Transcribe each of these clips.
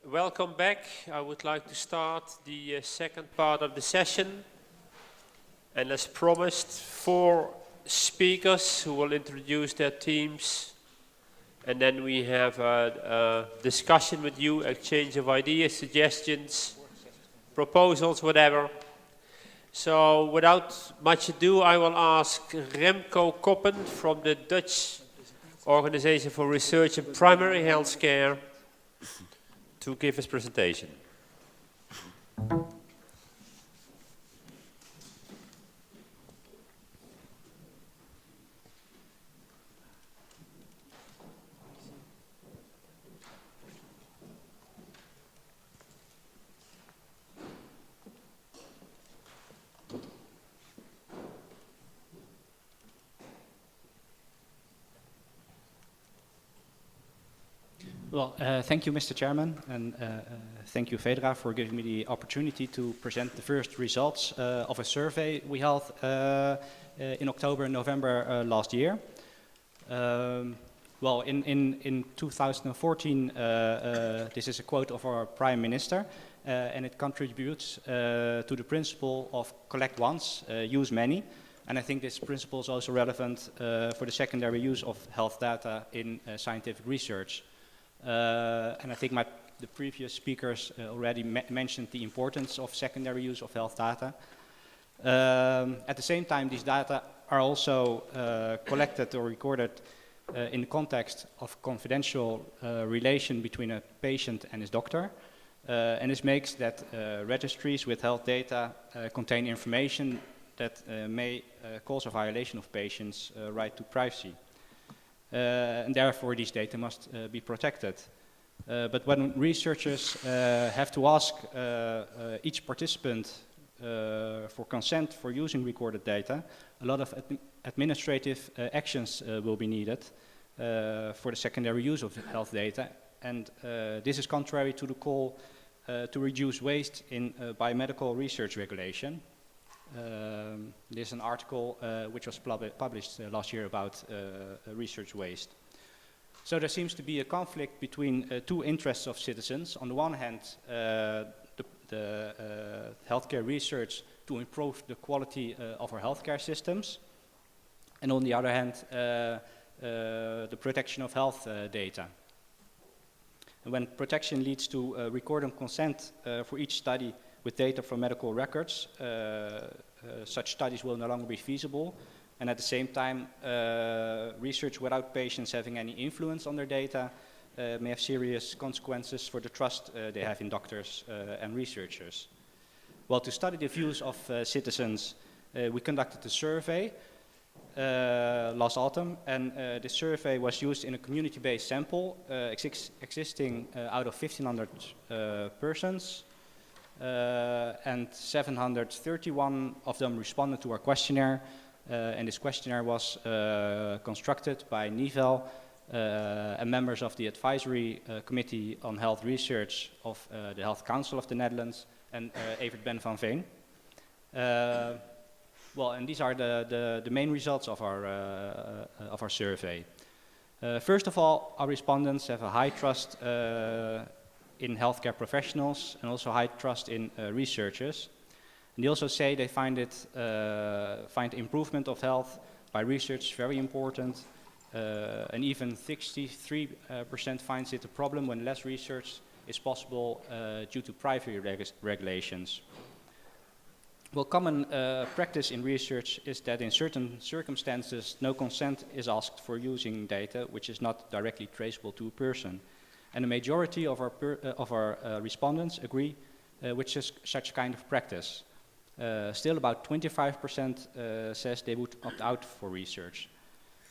Welcome back. I would like to start the second part of the session. And as promised, 4 speakers who will introduce their teams. And then we have a discussion with you, exchange of ideas, suggestions, proposals, whatever. So without much ado, I will ask Remco Coppen from the Dutch Organization for Research in Primary Healthcare to give his presentation. Well, thank you, Mr. Chairman, and thank you, FEDERA, for giving me the opportunity to present the first results of a survey we held in October and November last year. Well, in 2014, this is a quote of our Prime Minister, and it contributes to the principle of collect once, use many. And I think this principle is also relevant for the secondary use of health data in scientific research. And I think the previous speakers already mentioned the importance of secondary use of health data. At the same time, these data are also collected or recorded in the context of confidential relation between a patient and his doctor. And this makes that registries with health data contain information that may cause a violation of patients' right to privacy. And therefore these data must be protected. But when researchers have to ask each participant for consent for using recorded data, a lot of administrative actions will be needed for the secondary use of health data. And this is contrary to the call to reduce waste in biomedical research regulation. There's an article which was published last year about research waste. So there seems to be a conflict between 2 interests of citizens. On the one hand, the healthcare research to improve the quality of our healthcare systems, and on the other hand, the protection of health data. And when protection leads to record and consent for each study with data from medical records, such studies will no longer be feasible, and at the same time, research without patients having any influence on their data may have serious consequences for the trust they have in doctors and researchers. Well, to study the views of citizens, we conducted a survey last autumn, and this survey was used in a community-based sample existing out of 1,500 persons. And 731 of them responded to our questionnaire, and this questionnaire was constructed by Nouwt and members of the Advisory Committee on Health Research of the Health Council of the Netherlands and Evert Ben van Veen. Well, and these are the main results of our survey. First of all, our respondents have a high trust in healthcare professionals and also high trust in researchers. And they also say they find improvement of health by research very important, and even 63% finds it a problem when less research is possible due to privacy regulations. Well, common practice in research is that in certain circumstances no consent is asked for using data which is not directly traceable to a person. And the majority of our respondents agree with such kind of practice. Still about 25% says they would opt out for research.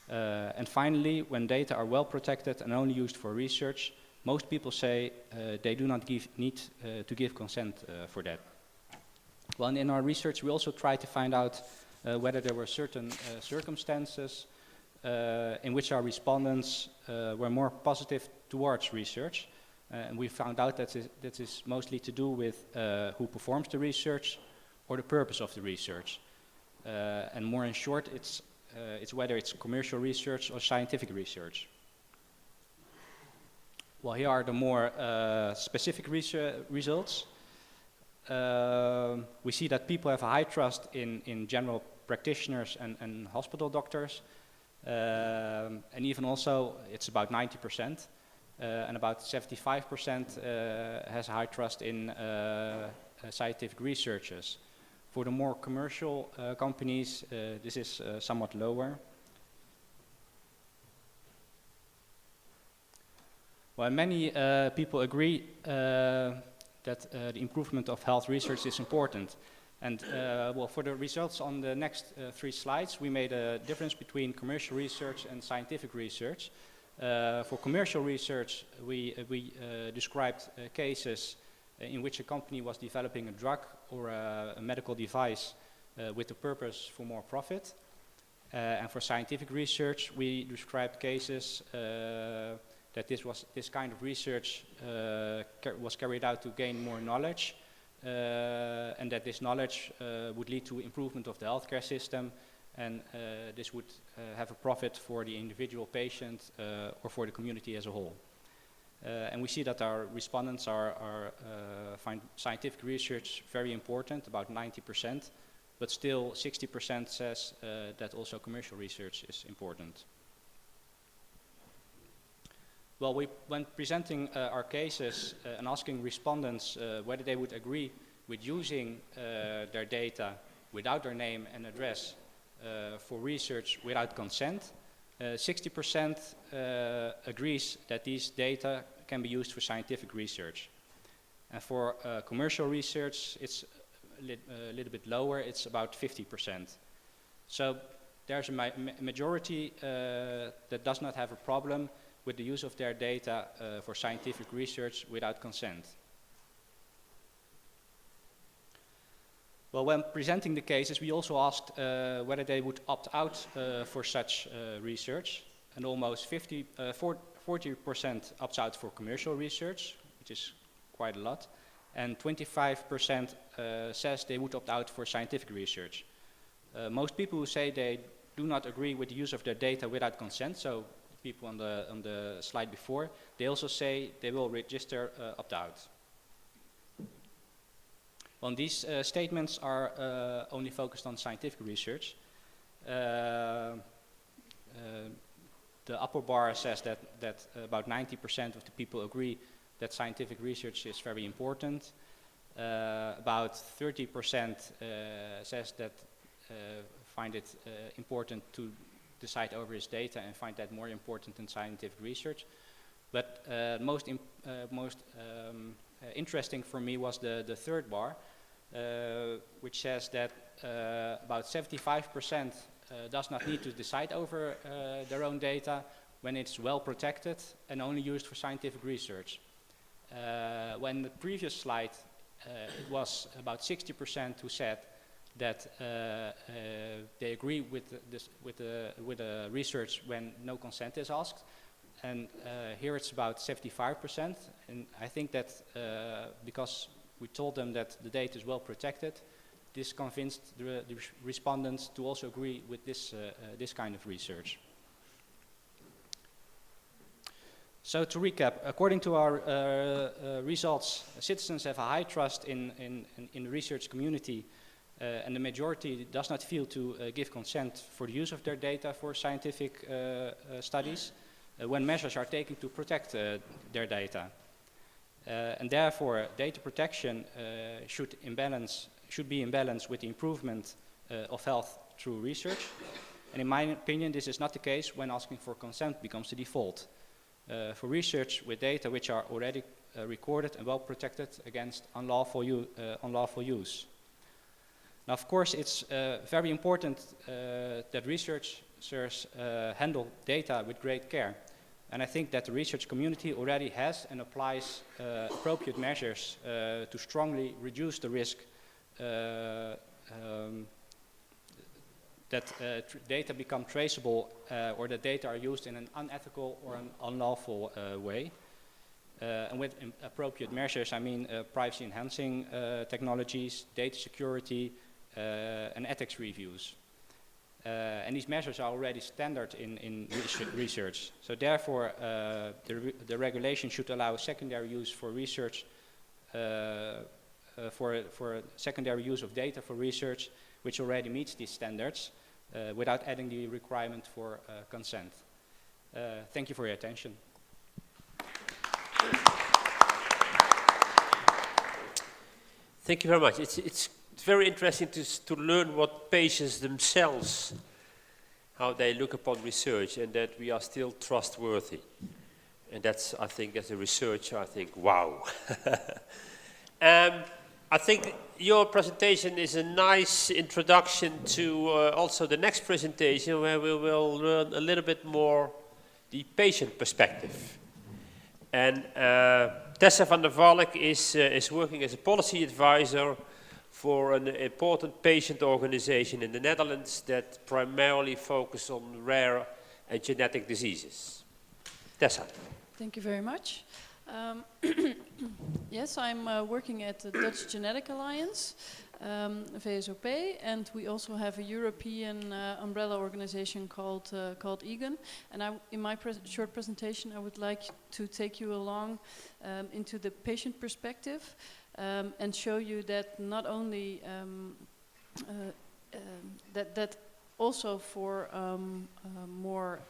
And finally, when data are well protected and only used for research, most people say they do not need to give consent for that. Well, in our research we also tried to find out whether there were certain circumstances in which our respondents were more positive towards research. And we found out that this is mostly to do with who performs the research or the purpose of the research. And more in short, it's whether it's commercial research or scientific research. Well, here are the more specific results. We see that people have a high trust in general practitioners and hospital doctors. And even also, it's about 90%. And about 75% has a high trust in scientific researchers. For the more commercial companies, this is somewhat lower. Well, many people agree that the improvement of health research is important. And well, for the results on the next 3 slides, we made a difference between commercial research and scientific research. For commercial research, we described cases in which a company was developing a drug or a medical device with the purpose for more profit. And for scientific research, we described cases that this kind of research was carried out to gain more knowledge, and that this knowledge would lead to improvement of the healthcare system, and this would have a profit for the individual patient or for the community as a whole. And we see that our respondents find scientific research very important, about 90%, but still 60% says that also commercial research is important. Well, when presenting our cases and asking respondents whether they would agree with using their data without their name and address for research without consent, 60% agrees that these data can be used for scientific research. And for commercial research, it's a little bit lower, it's about 50%. So there's a majority that does not have a problem with the use of their data for scientific research without consent. Well, when presenting the cases, we also asked whether they would opt out for such research, and almost 40% opts out for commercial research, which is quite a lot, and 25% says they would opt out for scientific research. Most people who say they do not agree with the use of their data without consent, so people on the slide before, they also say they will register opt-out. Well, these statements are only focused on scientific research. The upper bar says that about 90% of the people agree that scientific research is very important. About 30% says that find it important to decide over his data and find that more important than scientific research. But most interesting for me was the third bar, which says that about 75% does not need to decide over their own data when it's well protected and only used for scientific research. When the previous slide, it was about 60% who said that they agree with the research when no consent is asked, and here it's about 75%. And I think that because we told them that the data is well protected, this convinced the respondents to also agree with this kind of research. So to recap, according to our results, citizens have a high trust in the research community, and the majority does not feel to give consent for the use of their data for scientific studies when measures are taken to protect their data. And therefore, data protection should be in balance with the improvement of health through research. And in my opinion, this is not the case when asking for consent becomes the default. For research with data which are already recorded and well protected against unlawful use. Now, of course, it's very important that researchers handle data with great care. And I think that the research community already has and applies appropriate measures to strongly reduce the risk that data become traceable or that data are used in an unethical or an unlawful way. And with appropriate measures, I mean privacy enhancing technologies, data security, and ethics reviews. And these measures are already standard in research. So therefore, the regulation should allow secondary use for research, for secondary use of data for research, which already meets these standards, without adding the requirement for consent. Thank you for your attention. Thank you very much. It's very interesting to learn what patients themselves, how they look upon research, and that we are still trustworthy. And that's, I think, as a researcher, I think, wow. I think your presentation is a nice introduction to also the next presentation, where we will learn a little bit more the patient perspective. And Tessa van der Valk is working as a policy advisor for an important patient organization in the Netherlands that primarily focuses on rare and genetic diseases. Tessa. Thank you very much. Yes, I'm working at the Dutch Genetic Alliance, VSOP, and we also have a European umbrella organization called Horgan. And in my short presentation, I would like to take you along into the patient perspective and show you that not only that also for more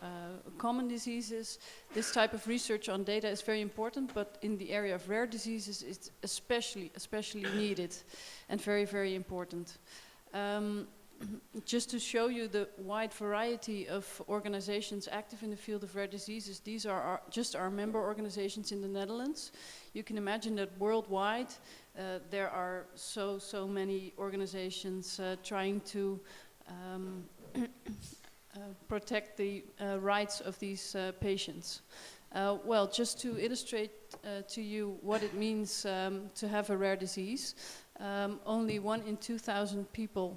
common diseases, this type of research on data is very important, but in the area of rare diseases, it's especially needed and very, very important. Just to show you the wide variety of organizations active in the field of rare diseases, these are just our member organizations in the Netherlands. You can imagine that worldwide there are so many organizations trying to protect the rights of these patients. Well, just to illustrate to you what it means to have a rare disease, only 1 in 2,000 people,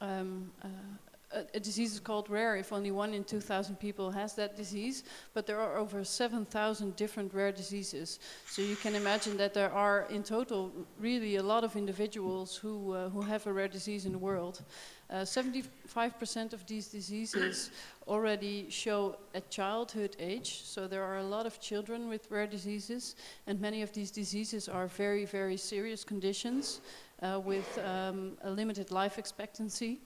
a disease is called rare if only 1 in 2,000 people has that disease, but there are over 7,000 different rare diseases. So you can imagine that there are in total really a lot of individuals who have a rare disease in the world. 75% of these diseases already show at childhood age, so there are a lot of children with rare diseases, and many of these diseases are very, very serious conditions with a limited life expectancy.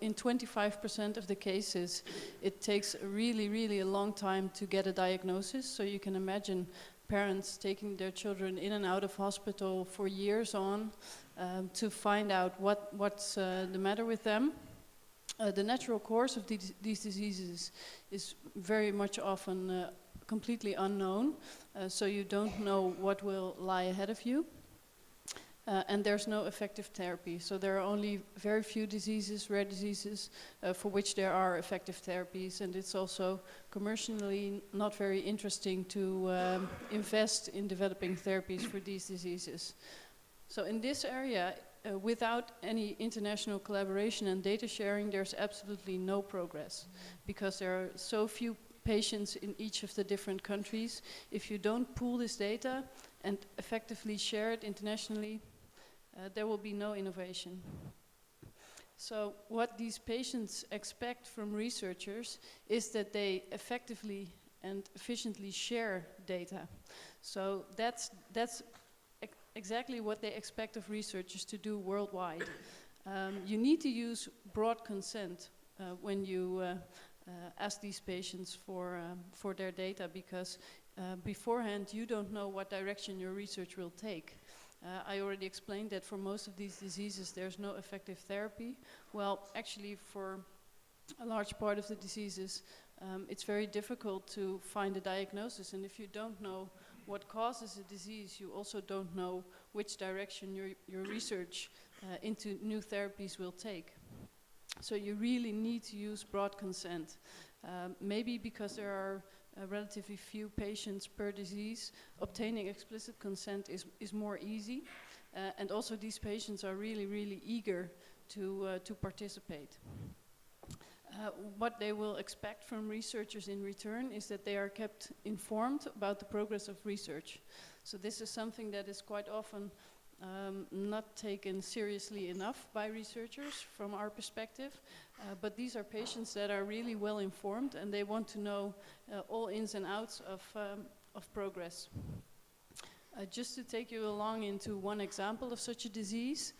In 25% of the cases, it takes really a long time to get a diagnosis, so you can imagine parents taking their children in and out of hospital for years on to find out what's the matter with them. The natural course of these diseases is very much often completely unknown, so you don't know what will lie ahead of you. And there's no effective therapy. So there are only very few diseases, rare diseases, for which there are effective therapies. And it's also commercially not very interesting to invest in developing therapies for these diseases. So in this area, without any international collaboration and data sharing, there's absolutely no progress, because there are so few patients in each of the different countries. If you don't pool this data and effectively share it internationally, there will be no innovation. So what these patients expect from researchers is that they effectively and efficiently share data. So that's exactly what they expect of researchers to do worldwide. You need to use broad consent when you ask these patients for their data, because beforehand you don't know what direction your research will take. I already explained that for most of these diseases there's no effective therapy. Well, actually for a large part of the diseases it's very difficult to find a diagnosis, and if you don't know what causes a disease, you also don't know which direction your research into new therapies will take. So you really need to use broad consent. Maybe because there are relatively few patients per disease, obtaining explicit consent is more easy, and also these patients are really eager to participate. What they will expect from researchers in return is that they are kept informed about the progress of research. So this is something that is quite often not taken seriously enough by researchers from our perspective, but these are patients that are really well informed and they want to know all ins and outs of progress. Just to take you along into one example of such a disease,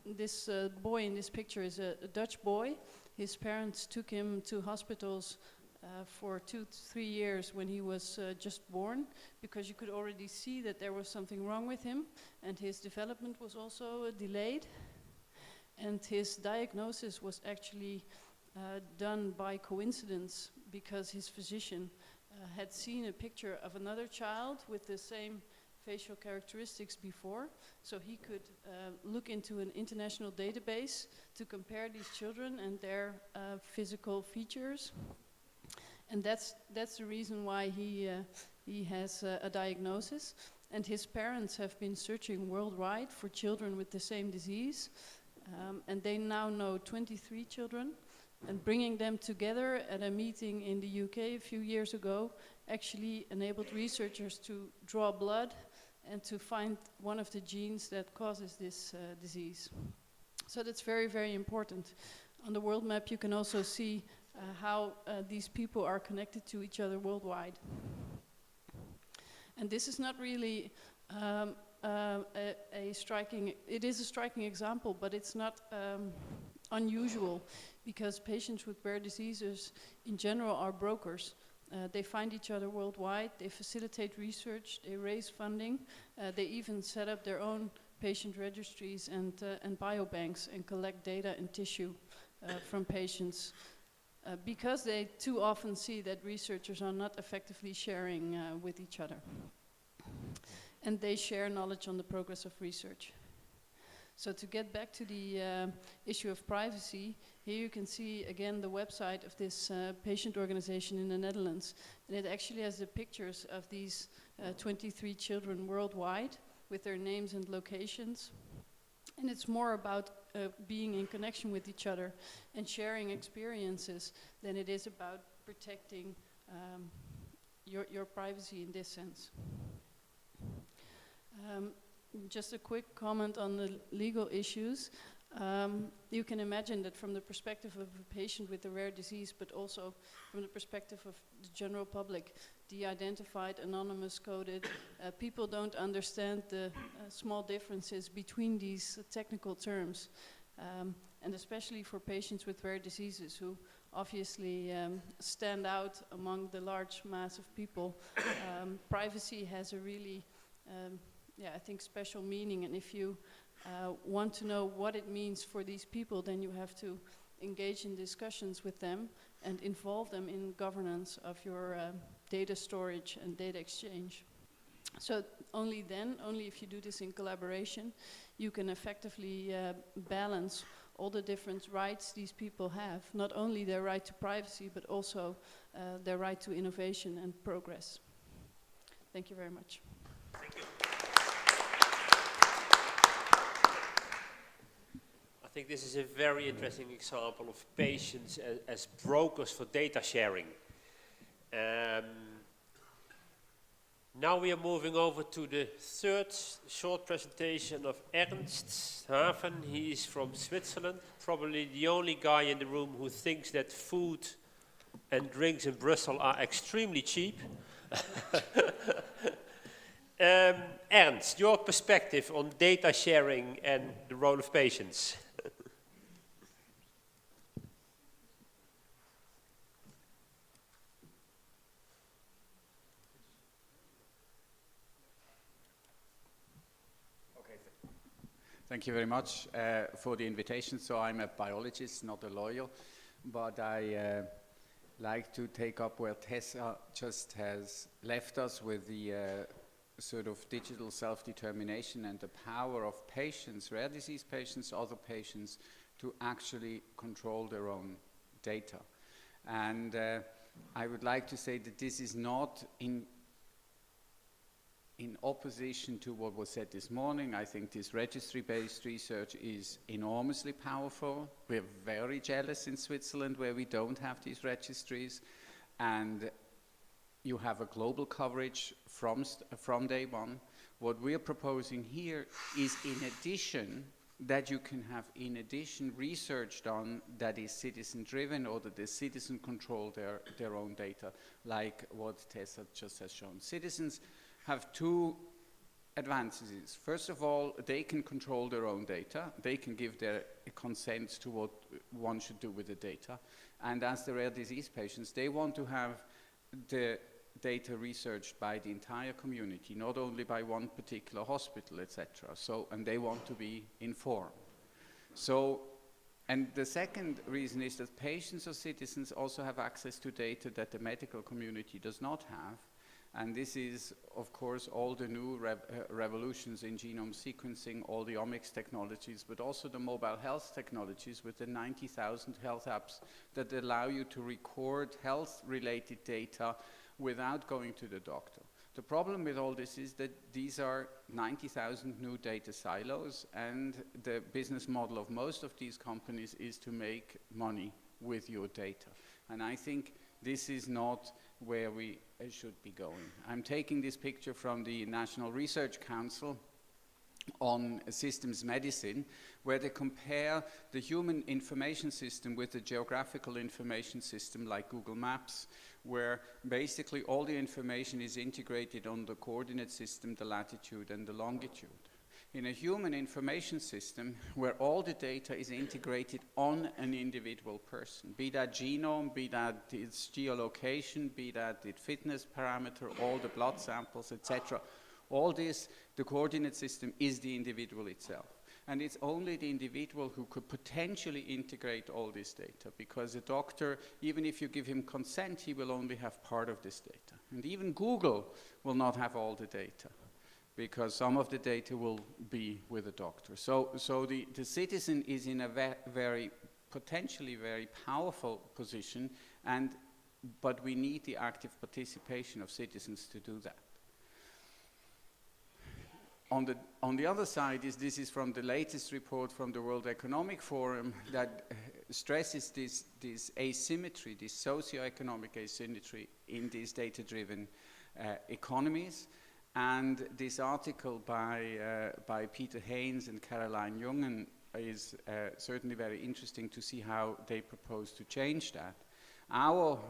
this boy in this picture is a Dutch boy. His parents took him to hospitals for 2 to 3 years when he was just born, because you could already see that there was something wrong with him, and his development was also delayed. And his diagnosis was actually done by coincidence, because his physician had seen a picture of another child with the same facial characteristics before, so he could look into an international database to compare these children and their physical features. And that's the reason why he has a diagnosis. And his parents have been searching worldwide for children with the same disease, and they now know 23 children. And bringing them together at a meeting in the UK a few years ago actually enabled researchers to draw blood and to find one of the genes that causes this disease. So that's very, very important. On the world map you can also see how these people are connected to each other worldwide. And this is not really it is a striking example, but it's not unusual, because patients with rare diseases in general are brokers. They find each other worldwide, they facilitate research, they raise funding, they even set up their own patient registries and biobanks and collect data and tissue from patients, because they too often see that researchers are not effectively sharing with each other. And they share knowledge on the progress of research. So to get back to the issue of privacy, here you can see again the website of this patient organization in the Netherlands. And it actually has the pictures of these 23 children worldwide with their names and locations. And it's more about being in connection with each other and sharing experiences than it is about protecting your privacy in this sense. Just a quick comment on the legal issues. You can imagine that from the perspective of a patient with a rare disease, but also from the perspective of the general public, de-identified, anonymous, coded, people don't understand the small differences between these technical terms. And especially for patients with rare diseases who obviously stand out among the large mass of people, privacy has a really I think special meaning, and if you want to know what it means for these people, then you have to engage in discussions with them and involve them in governance of your data storage and data exchange. So only if you do this in collaboration, you can effectively balance all the different rights these people have, not only their right to privacy, but also their right to innovation and progress. Thank you very much. Thank you. I think this is a very interesting example of patients as brokers for data sharing. Now we are moving over to the third short presentation of Ernst Hafen. He is from Switzerland, probably the only guy in the room who thinks that food and drinks in Brussels are extremely cheap. Ernst, your perspective on data sharing and the role of patients. Thank you very much for the invitation. So I'm a biologist, not a lawyer, but I like to take up where Tessa just has left us with the sort of digital self-determination and the power of patients, rare disease patients, other patients, to actually control their own data. And I would like to say that this is not in opposition to what was said this morning. I think this registry-based research is enormously powerful. We're very jealous in Switzerland where we don't have these registries, and you have a global coverage from day one. What we're proposing here is in addition, that you can have in addition research done that is citizen driven or that the citizen control their own data, like what Tessa just has shown. Citizens have two advantages. First of all, they can control their own data. They can give their consent to what one should do with the data. And as the rare disease patients, they want to have the data researched by the entire community, not only by one particular hospital, etc. So, and they want to be informed. So, and the second reason is that patients or citizens also have access to data that the medical community does not have. And this is, of course, all the new revolutions in genome sequencing, all the omics technologies, but also the mobile health technologies with the 90,000 health apps that allow you to record health-related data without going to the doctor. The problem with all this is that these are 90,000 new data silos, and the business model of most of these companies is to make money with your data. And I think this is not where we should be going. I'm taking this picture from the National Research Council on systems medicine, where they compare the human information system with the geographical information system like Google Maps, where basically all the information is integrated on the coordinate system, the latitude and the longitude. In a human information system, where all the data is integrated on an individual person, be that genome, be that its geolocation, be that its fitness parameter, all the blood samples, etc. All this, the coordinate system is the individual itself. And it's only the individual who could potentially integrate all this data, because a doctor, even if you give him consent, he will only have part of this data. And even Google will not have all the data, because some of the data will be with a doctor. So the citizen is in a very, potentially very powerful position, but we need the active participation of citizens to do that. On the other side, this is from the latest report from the World Economic Forum that stresses this asymmetry, this socioeconomic asymmetry in these data-driven economies. And this article by Peter Haynes and Caroline Jungen is certainly very interesting to see how they propose to change that. Our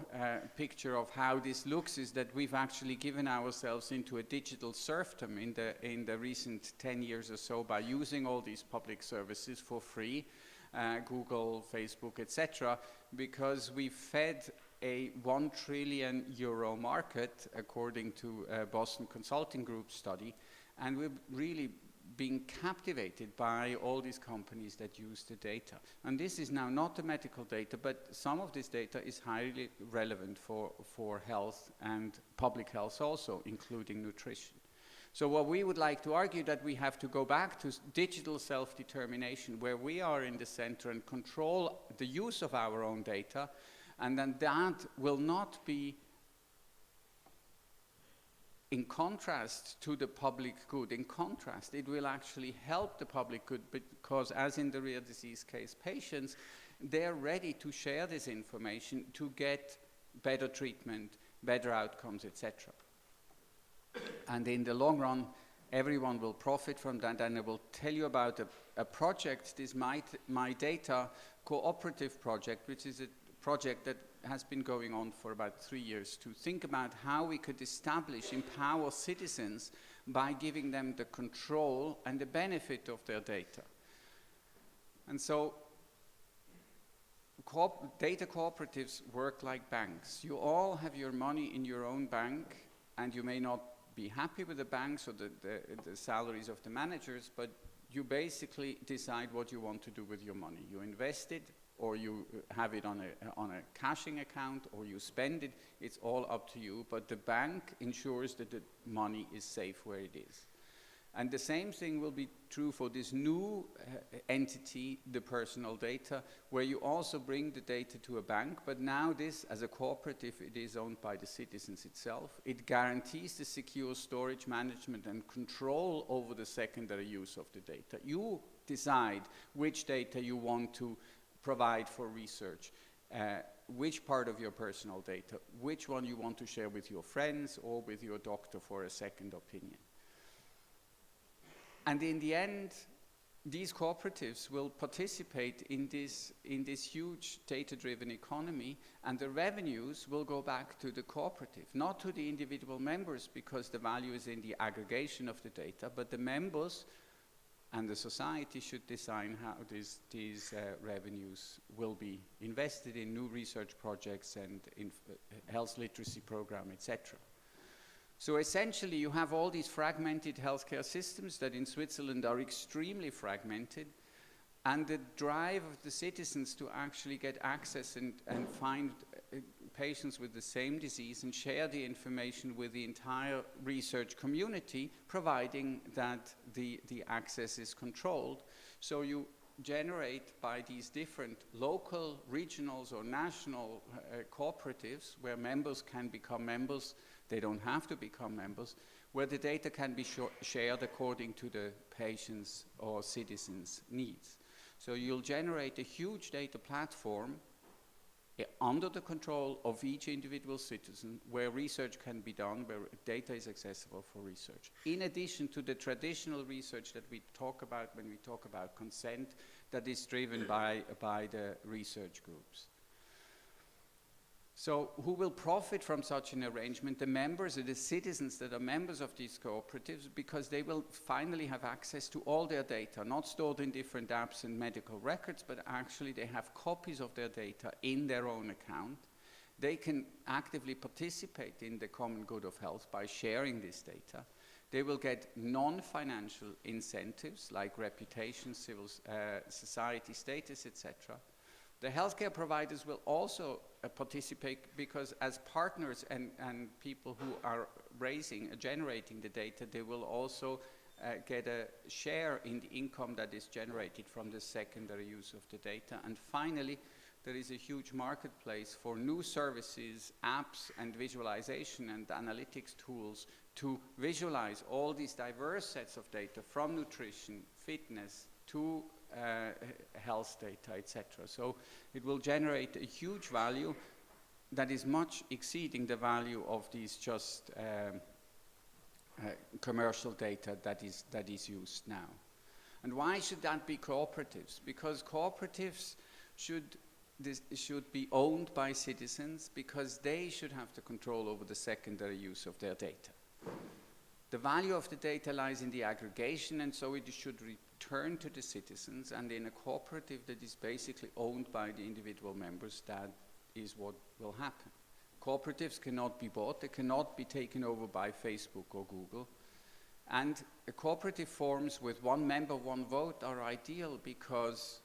picture of how this looks is that we've actually given ourselves into a digital serfdom in the recent 10 years or so by using all these public services for free, Google, Facebook, etc., because we fed a €1 trillion market, according to a Boston Consulting Group study, and we've really being captivated by all these companies that use the data. And this is now not the medical data, but some of this data is highly relevant for health and public health also, including nutrition. So what we would like to argue that we have to go back to digital self-determination, where we are in the center and control the use of our own data, and then that will not be in contrast to the public good. In contrast, it will actually help the public good, because as in the rare disease case patients, they're ready to share this information to get better treatment, better outcomes, etc. And in the long run, everyone will profit from that. And I will tell you about a project, this My Data cooperative project, which is a project that has been going on for about 3 years to think about how we could empower citizens by giving them the control and the benefit of their data. And so data cooperatives work like banks. You all have your money in your own bank, and you may not be happy with the banks or the salaries of the managers, but you basically decide what you want to do with your money. You invest it, or you have it on a cashing account, or you spend it. It's all up to you, but the bank ensures that the money is safe where it is. And the same thing will be true for this new entity, the personal data, where you also bring the data to a bank, but now this, as a cooperative, it is owned by the citizens itself. It guarantees the secure storage, management, and control over the secondary use of the data. You decide which data you want to provide for research, which part of your personal data, which one you want to share with your friends or with your doctor for a second opinion. And in the end, these cooperatives will participate in this huge data-driven economy, and the revenues will go back to the cooperative, not to the individual members, because the value is in the aggregation of the data, but the members and the society should decide how these revenues will be invested in new research projects and in health literacy program, etc. So essentially, you have all these fragmented healthcare systems that in Switzerland are extremely fragmented, and the drive of the citizens to actually get access and find patients with the same disease and share the information with the entire research community, providing that the access is controlled. So you generate by these different local, regionals, or national cooperatives where members can become members. They don't have to become members, where the data can be shared according to the patients' or citizens' needs. So you'll generate a huge data platform under the control of each individual citizen, where research can be done, where data is accessible for research. In addition to the traditional research that we talk about when we talk about consent, that is driven by the research groups. So who will profit from such an arrangement? The members, or the citizens that are members of these cooperatives, because they will finally have access to all their data, not stored in different apps and medical records, but actually they have copies of their data in their own account. They can actively participate in the common good of health by sharing this data. They will get non-financial incentives like reputation, civil society status, etc. The healthcare providers will also participate, because as partners and people who are generating the data, they will also get a share in the income that is generated from the secondary use of the data. And finally, there is a huge marketplace for new services, apps, and visualization and analytics tools to visualize all these diverse sets of data, from nutrition, fitness, to health data, etc. So it will generate a huge value that is much exceeding the value of these just commercial data that is used now. And why should that be cooperatives? Because cooperatives should be owned by citizens, because they should have the control over the secondary use of their data. The value of the data lies in the aggregation, and so it should return to the citizens, and in a cooperative that is basically owned by the individual members, that is what will happen. Cooperatives cannot be bought, they cannot be taken over by Facebook or Google, and a cooperative forms with one member, one vote are ideal, because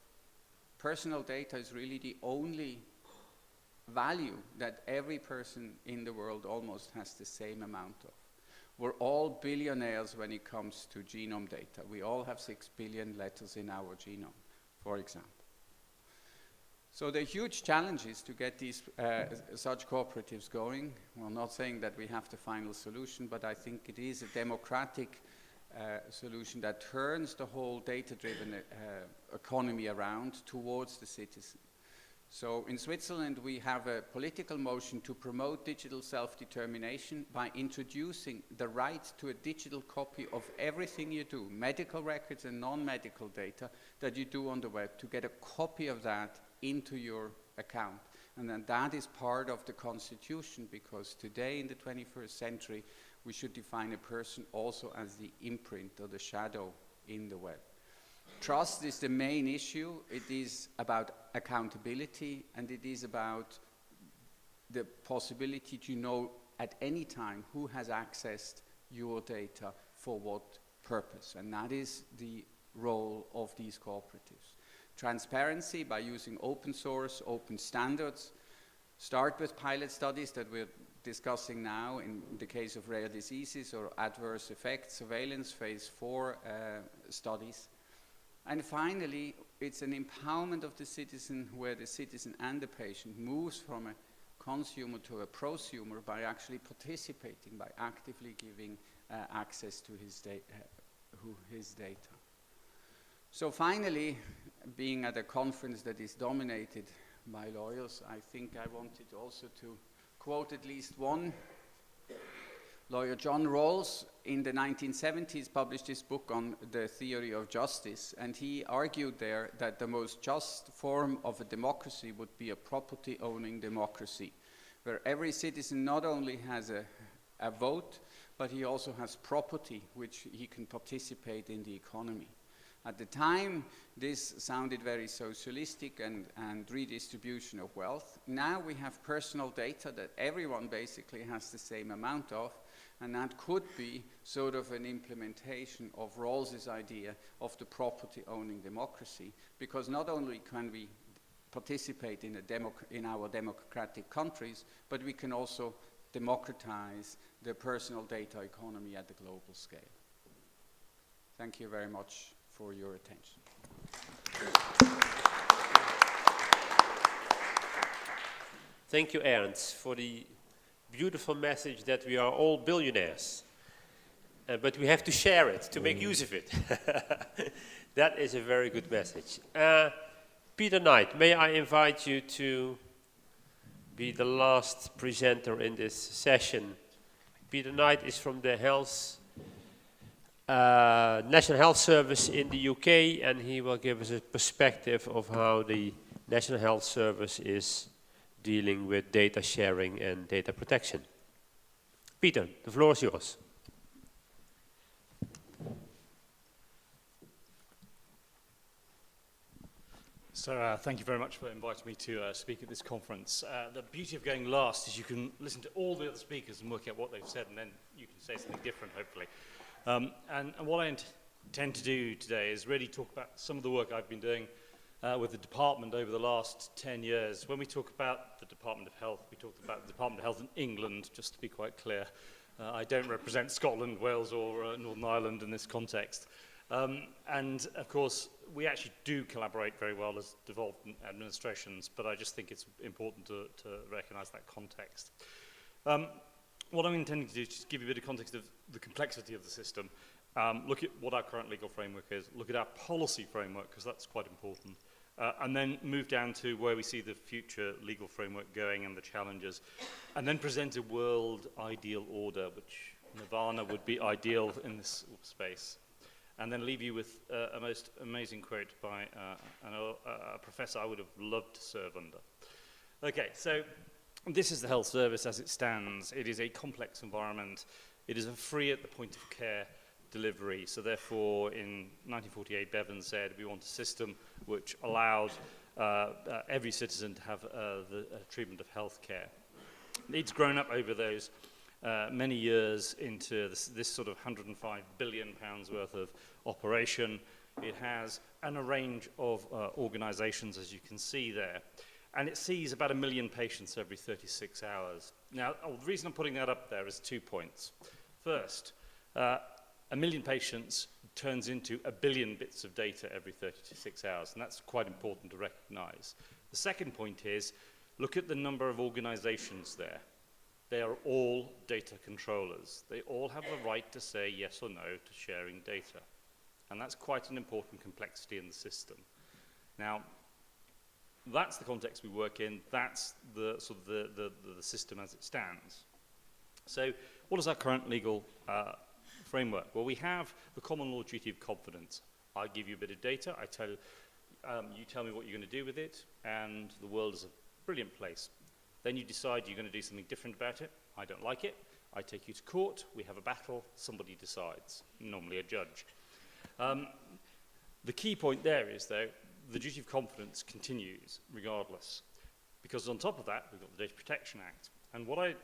personal data is really the only value that every person in the world almost has the same amount of. We're all billionaires when it comes to genome data. We all have 6 billion letters in our genome, for example. So there are huge challenges to get these such cooperatives going. We're not saying that we have the final solution, but I think it is a democratic solution that turns the whole data-driven economy around towards the citizen. So in Switzerland, we have a political motion to promote digital self-determination by introducing the right to a digital copy of everything you do, medical records and non-medical data that you do on the web, to get a copy of that into your account. And then that is part of the constitution, because today in the 21st century, we should define a person also as the imprint or the shadow in the web. Trust is the main issue. It is about accountability, and it is about the possibility to know at any time who has accessed your data for what purpose, and that is the role of these cooperatives. Transparency by using open source, open standards. Start with pilot studies that we're discussing now in the case of rare diseases or adverse effects, surveillance, phase 4 studies. And finally, it's an empowerment of the citizen, where the citizen and the patient moves from a consumer to a prosumer by actually participating, by actively giving access to his data. So finally, being at a conference that is dominated by lawyers, I think I wanted also to quote at least one Lawyer John Rawls in the 1970s published this book on the theory of justice, and he argued there that the most just form of a democracy would be a property-owning democracy, where every citizen not only has a vote, but he also has property which he can participate in the economy. At the time, this sounded very socialistic and redistribution of wealth. Now we have personal data that everyone basically has the same amount of, and that could be sort of an implementation of Rawls's idea of the property-owning democracy, because not only can we participate in our democratic countries, but we can also democratize the personal data economy at the global scale. Thank you very much for your attention. Thank you, Ernst, for the beautiful message that we are all billionaires. But we have to share it, to make use of it. That is a very good message. Peter Knight, may I invite you to be the last presenter in this session. Peter Knight is from the National Health Service in the UK, and he will give us a perspective of how the National Health Service is dealing with data sharing and data protection. Peter, the floor is yours. So thank you very much for inviting me to speak at this conference. The beauty of going last is you can listen to all the other speakers and work out what they've said, and then you can say something different, hopefully. And what I intend to do today is really talk about some of the work I've been doing with the department over the last 10 years. When we talk about the Department of Health, we talk about the Department of Health in England, just to be quite clear. I don't represent Scotland, Wales, or Northern Ireland in this context. And of course, we actually do collaborate very well as devolved administrations, but I just think it's important to recognize that context. What I'm intending to do is just give you a bit of context of the complexity of the system, look at what our current legal framework is, look at our policy framework, because that's quite important, and then move down to where we see the future legal framework going and the challenges, and then present a world ideal order, which nirvana would be ideal in this space. And then leave you with a most amazing quote by a professor I would have loved to serve under. Okay, so this is the health service as it stands. It is a complex environment. It is a free at the point of care delivery. So therefore, in 1948, Bevan said we want a system which allowed every citizen to have the treatment of health care. It's grown up over those many years into this sort of £105 billion worth of operation. It has a range of organisations, as you can see there, and it sees about 1 million patients every 36 hours. Now, the reason I'm putting that up there is 2 points. First, 1 million patients turns into 1 billion bits of data every 36 hours, and that's quite important to recognise. The second point is, look at the number of organisations there. They are all data controllers. They all have the right to say yes or no to sharing data. And that's quite an important complexity in the system. Now, that's the context we work in. That's the sort of the system as it stands. So what is our current legal framework? Well, we have the common law duty of confidence. I give you a bit of data. I tell you tell me what you're going to do with it, and the world is a brilliant place. Then you decide you're going to do something different about it. I don't like it. I take you to court. We have a battle. Somebody decides, normally a judge. The key point there is, though, the duty of confidence continues regardless, because on top of that, we've got the Data Protection Act. And what I'm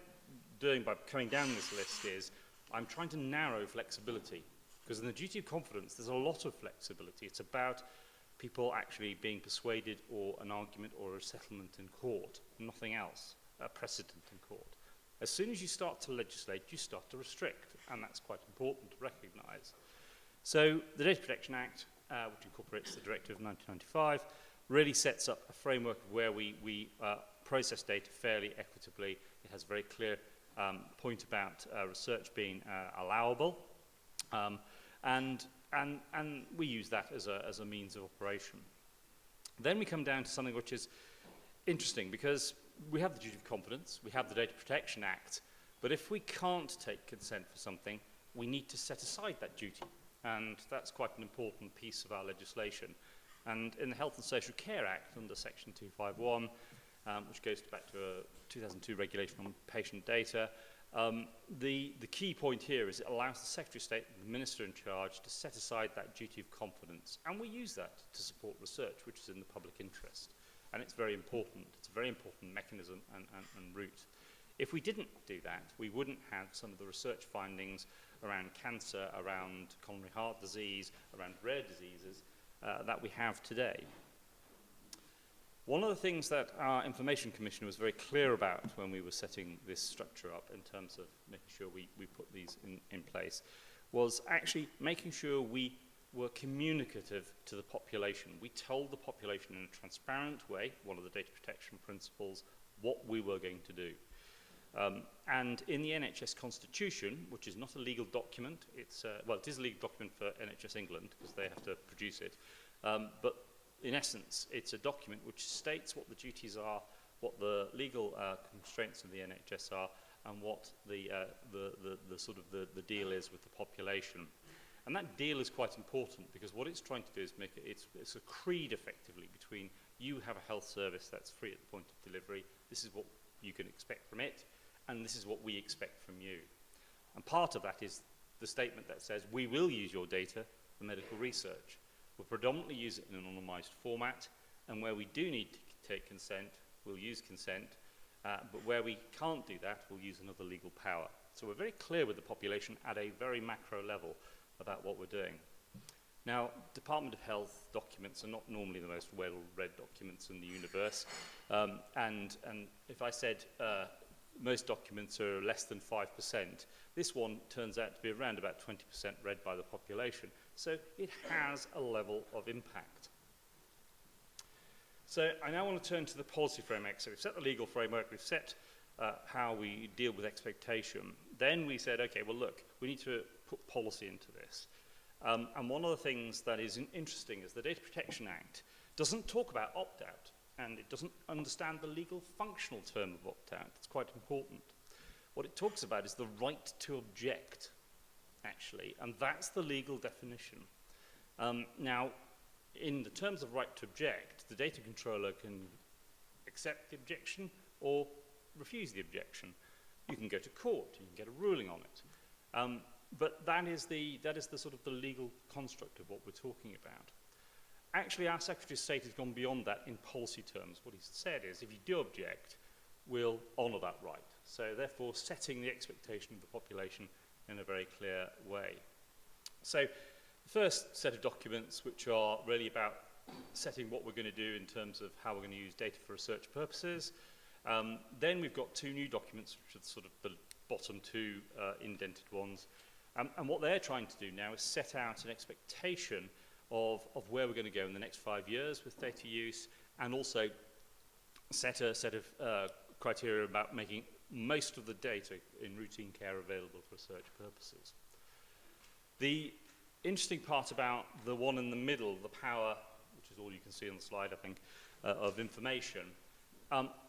doing by coming down this list is I'm trying to narrow flexibility, because in the duty of confidence, there's a lot of flexibility. It's about people actually being persuaded, or an argument or a settlement in court, nothing else, a precedent in court. As soon as you start to legislate, you start to restrict, and that's quite important to recognise. So the Data Protection Act, which incorporates the Directive of 1995, really sets up a framework where we process data fairly equitably. It has a very clear point about research being allowable, and we use that as a means of operation. Then we come down to something which is interesting, because we have the duty of confidence, we have the Data Protection Act, But if we can't take consent for something, we need to set aside that duty. And that's quite an important piece of our legislation. And in the Health and Social Care Act, under Section 251, which goes back to a 2002 regulation on patient data, the key point here is it allows the Secretary of State, the Minister in charge, to set aside that duty of confidence. And we use that to support research, which is in the public interest. And it's very important. It's a very important mechanism and route. If we didn't do that, we wouldn't have some of the research findings around cancer, around coronary heart disease, around rare diseases that we have today. One of the things that our Information Commissioner was very clear about when we were setting this structure up in terms of making sure we put these in place was actually making sure we were communicative to the population. We told the population in a transparent way, one of the data protection principles, what we were going to do. And in the NHS Constitution, which is not a legal document, it's, well, it is a legal document for NHS England because they have to produce it, but in essence, it's a document which states what the duties are, what the legal constraints of the NHS are, and what the sort of the deal is with the population. And that deal is quite important because what it's trying to do is make it, it's a creed effectively between you have a health service that's free at the point of delivery, this is what you can expect from it, and this is what we expect from you. And part of that is the statement that says we will use your data for medical research. We'll predominantly use it in an anonymized format, and where we do need to take consent, we'll use consent, but where we can't do that, we'll use another legal power. So we're very clear with the population at a very macro level about what we're doing. Now, Department of Health documents are not normally the most well-read documents in the universe, and if I said most documents are less than 5%, this one turns out to be around about 20% read by the population. So it has a level of impact. So I now want to turn to the policy framework. So we've set the legal framework, we've set how we deal with expectation. Then we said, okay, well look, we need to put policy into this. And one of the things that is interesting is the Data Protection Act doesn't talk about opt-out, and it doesn't understand the legal functional term of opt-out. It's quite important. What it talks about is the right to object, actually, and that's the legal definition. Now, in the terms of right to object, the data controller can accept the objection or refuse the objection. You can go to court, you can get a ruling on it. But that is the sort of the legal construct of what we're talking about. Actually, our Secretary of State has gone beyond that in policy terms. What he's said is, if you do object, we'll honour that right. So therefore, setting the expectation of the population in a very clear way. So the first set of documents, which are really about setting what we're going to do in terms of how we're going to use data for research purposes. Then we've got two new documents, which are sort of the bottom two indented ones. And what they're trying to do now is set out an expectation of where we're going to go in the next 5 years with data use, and also set a set of criteria about making most of the data in routine care available for research purposes. The interesting part about the one in the middle, the power, which is all you can see on the slide, I think, of information,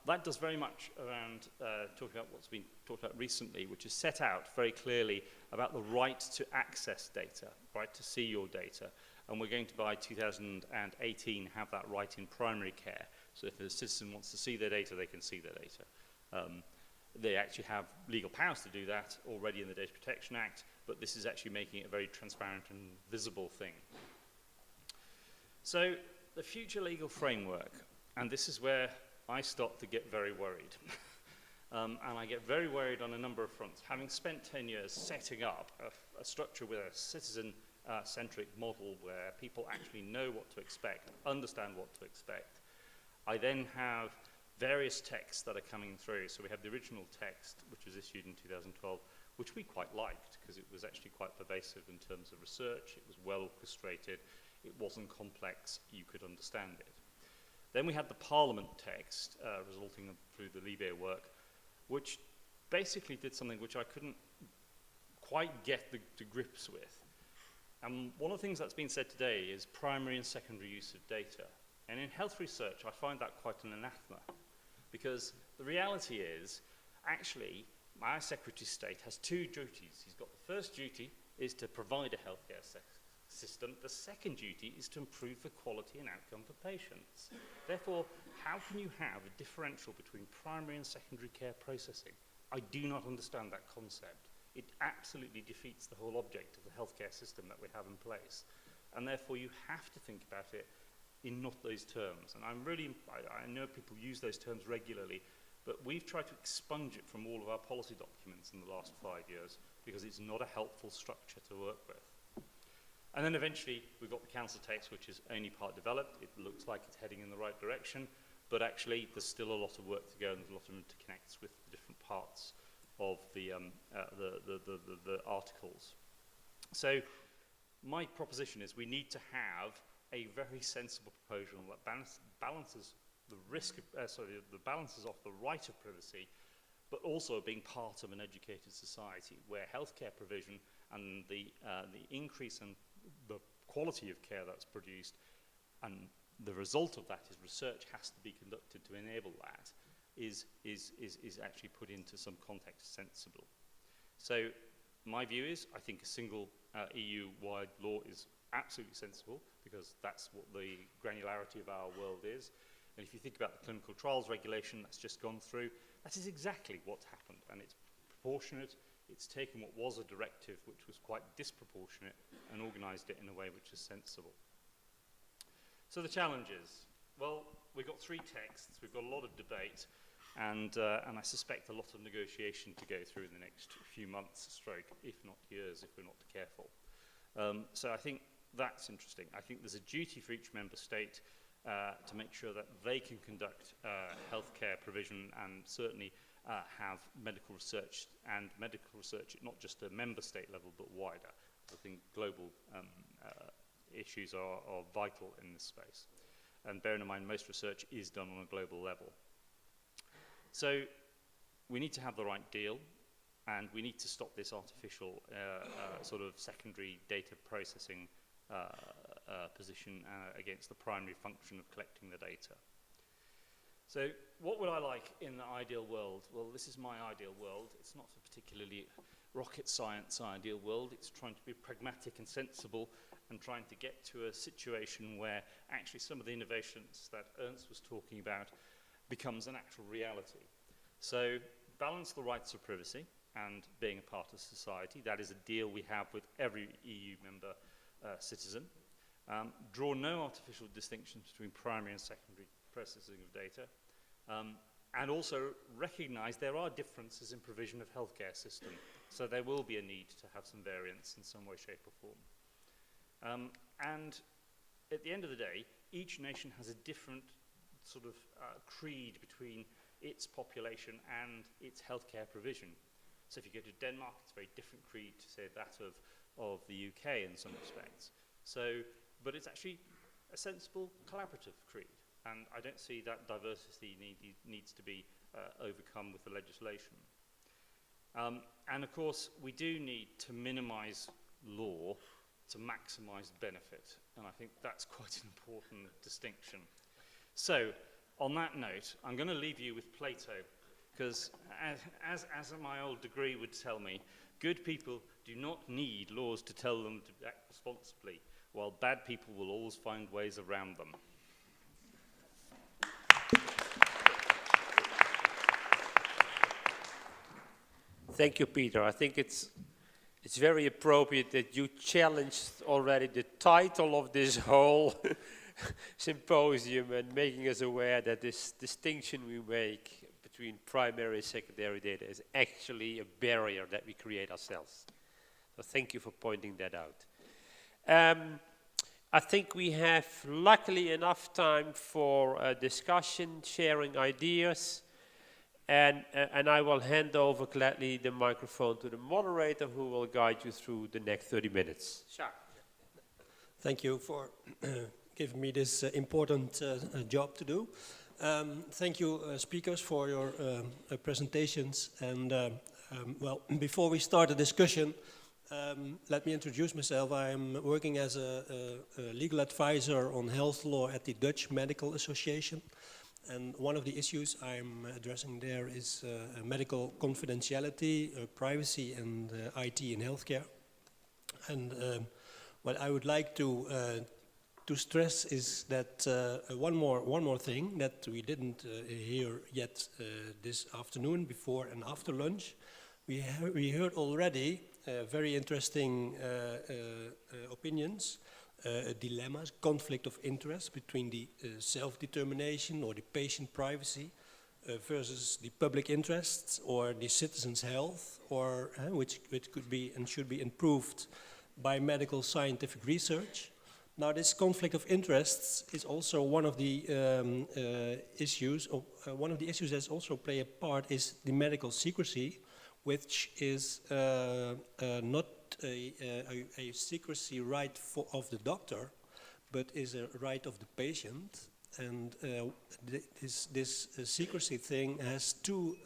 that does very much around talking about what's been talked about recently, which is set out very clearly about the right to access data, right to see your data. And we're going to, by 2018, have that right in primary care. So if a citizen wants to see their data, they can see their data. They actually have legal powers to do that already in the Data Protection Act, but this is actually making it a very transparent and visible thing. So the future legal framework, and this is where I start to get very worried. And I get very worried on a number of fronts. Having spent 10 years setting up a structure with a citizen-centric model where people actually know what to expect, understand what to expect, I then have various texts that are coming through. So we have the original text, which was issued in 2012, which we quite liked because it was actually quite pervasive in terms of research. It was well orchestrated. It wasn't complex. You could understand it. Then we had the Parliament text, resulting through the Libe work, which basically did something which I couldn't quite get to grips with. And one of the things that's been said today is primary and secondary use of data. And in health research, I find that quite an anathema, because the reality is, actually, my Secretary of State has two duties. He's got the first duty is to provide a healthcare system. The second duty is to improve the quality and outcome for patients. Therefore, how can you have a differential between primary and secondary care processing? I do not understand that concept. It absolutely defeats the whole object of the healthcare system that we have in place. And therefore, you have to think about it in not those terms. And I know people use those terms regularly, but we've tried to expunge it from all of our policy documents in the last 5 years because it's not a helpful structure to work with. And then eventually we've got the council text, which is only part developed. It looks like it's heading in the right direction, but actually there's still a lot of work to go and there's a lot of room to connect with the different parts of the articles. So my proposition is we need to have a very sensible proposal that balances the balances off the right of privacy, but also being part of an educated society where healthcare provision and the increase in the quality of care that's produced, and the result of that is research has to be conducted to enable that, is actually put into some context sensible. So my view is, I think a single EU-wide law is absolutely sensible because that's what the granularity of our world is. And if you think about the clinical trials regulation that's just gone through, that is exactly what's happened, and it's proportionate. It's taken what was a directive which was quite disproportionate and organised it in a way which is sensible. So the challenges. Well, we've got 3 texts, we've got a lot of debate, and I suspect a lot of negotiation to go through in the next few months, if not years, if we're not careful. So I think that's interesting. I think there's a duty for each member state to make sure that they can conduct healthcare provision and certainly have medical research at not just a member state level but wider. I think global issues are vital in this space. And bearing in mind most research is done on a global level. So we need to have the right deal, and we need to stop this artificial sort of secondary data processing position against the primary function of collecting the data. So what would I like in the ideal world? Well, this is my ideal world. It's not a particularly rocket science ideal world. It's trying to be pragmatic and sensible and trying to get to a situation where actually some of the innovations that Ernst was talking about becomes an actual reality. So balance the rights of privacy and being a part of society. That is a deal we have with every EU member citizen. Draw no artificial distinctions between primary and secondary processing of data. And also recognize there are differences in provision of healthcare system. So there will be a need to have some variance in some way, shape or form. And at the end of the day, each nation has a different sort of creed between its population and its healthcare provision. So if you go to Denmark, it's a very different creed to say that of the UK in some respects. So, but it's actually a sensible collaborative creed. And I don't see that diversity needs to be overcome with the legislation. And of course, we do need to minimize law to maximize benefit. And I think that's quite an important distinction. So, on that note, I'm going to leave you with Plato, because as my old degree would tell me, good people do not need laws to tell them to act responsibly, while bad people will always find ways around them. Thank you, Peter. I think it's very appropriate that you challenged already the title of this whole symposium and making us aware that this distinction we make between primary and secondary data is actually a barrier that we create ourselves. So thank you for pointing that out. I think we have luckily enough time for discussion, sharing ideas, and I will hand over gladly the microphone to the moderator who will guide you through the next 30 minutes. Sjaak. Thank you for giving me this important job to do. Thank you, speakers, for your presentations. And well, before we start the discussion, let me introduce myself. I am working as a legal advisor on health law at the Dutch Medical Association. And one of the issues I'm addressing there is medical confidentiality, privacy, and IT in healthcare. And what I would like to stress is that one more thing that we didn't hear yet this afternoon, before and after lunch. We heard already very interesting opinions, dilemmas, conflict of interest between the self-determination or the patient privacy versus the public interests or the citizens' health, or which could be and should be improved by medical scientific research. Now, this conflict of interests is also one of the issues. One of the issues that also play a part is the medical secrecy, which is not a secrecy right of the doctor, but is a right of the patient. And this secrecy thing has two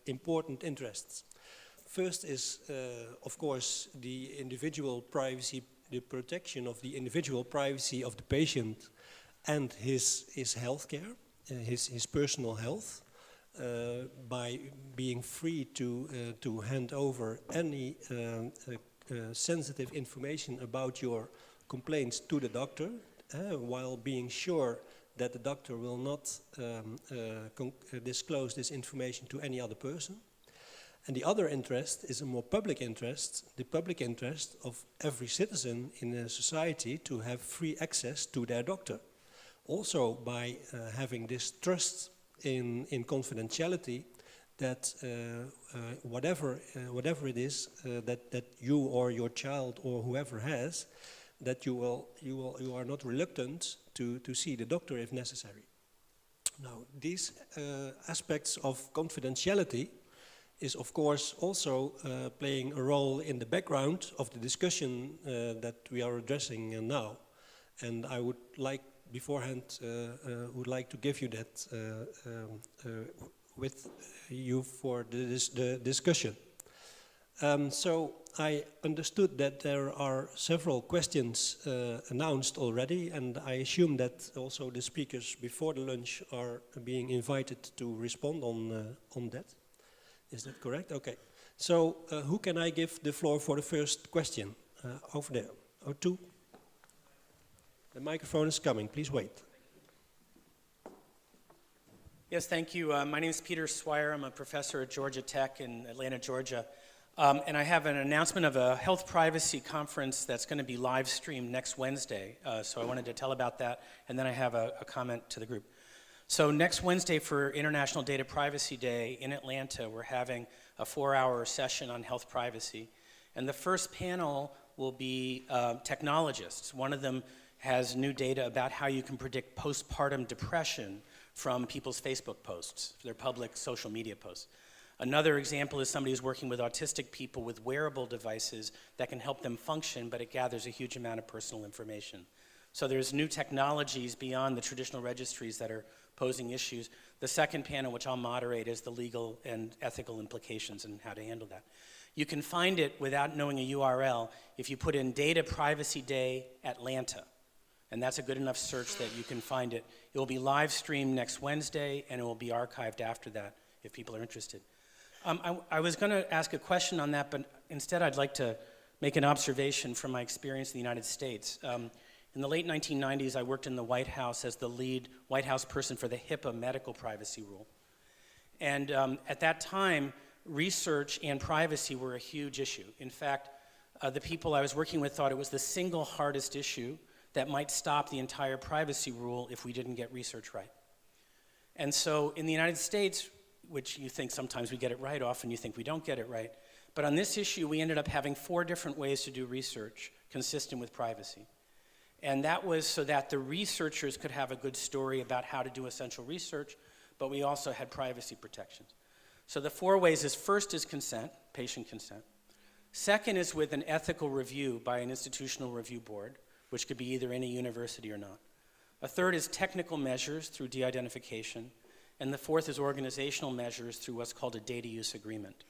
important interests. First is, of course, the individual privacy, the protection of the individual privacy of the patient and his health care, his personal health, by being free to hand over any sensitive information about your complaints to the doctor, while being sure that the doctor will not disclose this information to any other person. And the other interest is a more public interest, the public interest of every citizen in a society to have free access to their doctor. Also by having this trust in confidentiality that whatever it is that you or your child or whoever has, that you are not reluctant to see the doctor if necessary. Now, these aspects of confidentiality is of course also playing a role in the background of the discussion that we are addressing now. And I would like beforehand would like to give you that with you for the discussion. So I understood that there are several questions announced already, and I assume that also the speakers before the lunch are being invited to respond on that. Is that correct? Okay. So who can I give the floor for the first question? Over there. Or two? The microphone is coming. Please wait. Yes, thank you. My name is Peter Swire. I'm a professor at Georgia Tech in Atlanta, Georgia. And I have an announcement of a health privacy conference that's going to be live streamed next Wednesday. So I wanted to tell about that. And then I have a comment to the group. So next Wednesday for International Data Privacy Day in Atlanta, we're having a 4-hour session on health privacy. And the first panel will be technologists. One of them has new data about how you can predict postpartum depression from people's Facebook posts, their public social media posts. Another example is somebody who's working with autistic people with wearable devices that can help them function, but it gathers a huge amount of personal information. So there's new technologies beyond the traditional registries that are posing issues. The second panel, which I'll moderate, is the legal and ethical implications and how to handle that. You can find it without knowing a URL if you put in Data Privacy Day Atlanta. And that's a good enough search that you can find it. It will be live streamed next Wednesday, and it will be archived after that if people are interested. I was going to ask a question on that, but instead I'd like to make an observation from my experience in the United States. In the late 1990s, I worked in the White House as the lead White House person for the HIPAA medical privacy rule. And at that time, research and privacy were a huge issue. In fact, the people I was working with thought it was the single hardest issue that might stop the entire privacy rule if we didn't get research right. And so in the United States, which you think sometimes we get it right, often you think we don't get it right, but on this issue, we ended up having 4 different ways to do research consistent with privacy. And that was so that the researchers could have a good story about how to do essential research, but we also had privacy protections. So the 4 ways is, first is consent, patient consent. Second is with an ethical review by an institutional review board, which could be either in a university or not. A third is technical measures through de-identification. And the fourth is organizational measures through what's called a data use agreement.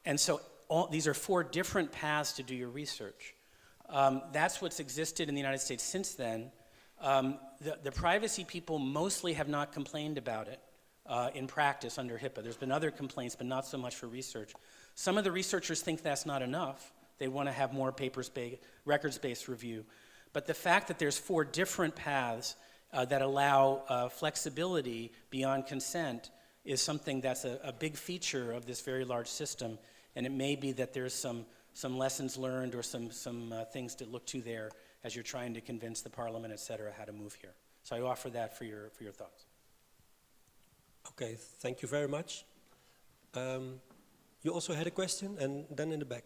And so these are 4 different paths to do your research. That's what's existed in the United States since then. The privacy people mostly have not complained about it in practice under HIPAA. There's been other complaints, but not so much for research. Some of the researchers think that's not enough. They want to have more records-based review. But the fact that there's 4 different paths that allow flexibility beyond consent is something that's a big feature of this very large system. And it may be that there's some lessons learned or some things to look to there as you're trying to convince the parliament, et cetera, how to move here. So I offer that for your thoughts. Okay, thank you very much. You also had a question, and then in the back.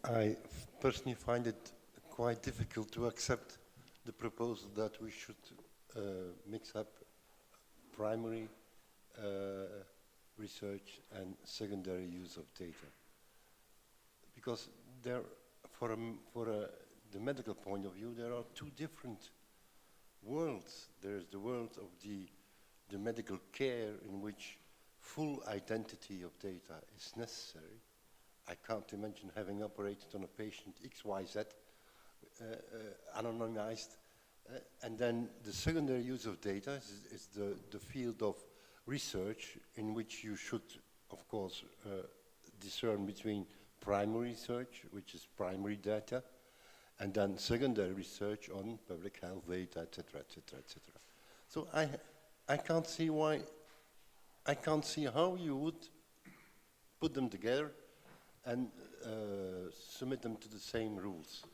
I personally find it quite difficult to accept the proposal that we should mix up primary research and secondary use of data. Because there, the medical point of view, there are 2 different worlds. There's the world of the medical care in which full identity of data is necessary. I can't imagine having operated on a patient XYZ, anonymized. And then the secondary use of data is the field of research in which you should, of course, discern between primary research, which is primary data, and then secondary research on public health data, etc., etc., etc. So I can't see how you would put them together and submit them to the same rules.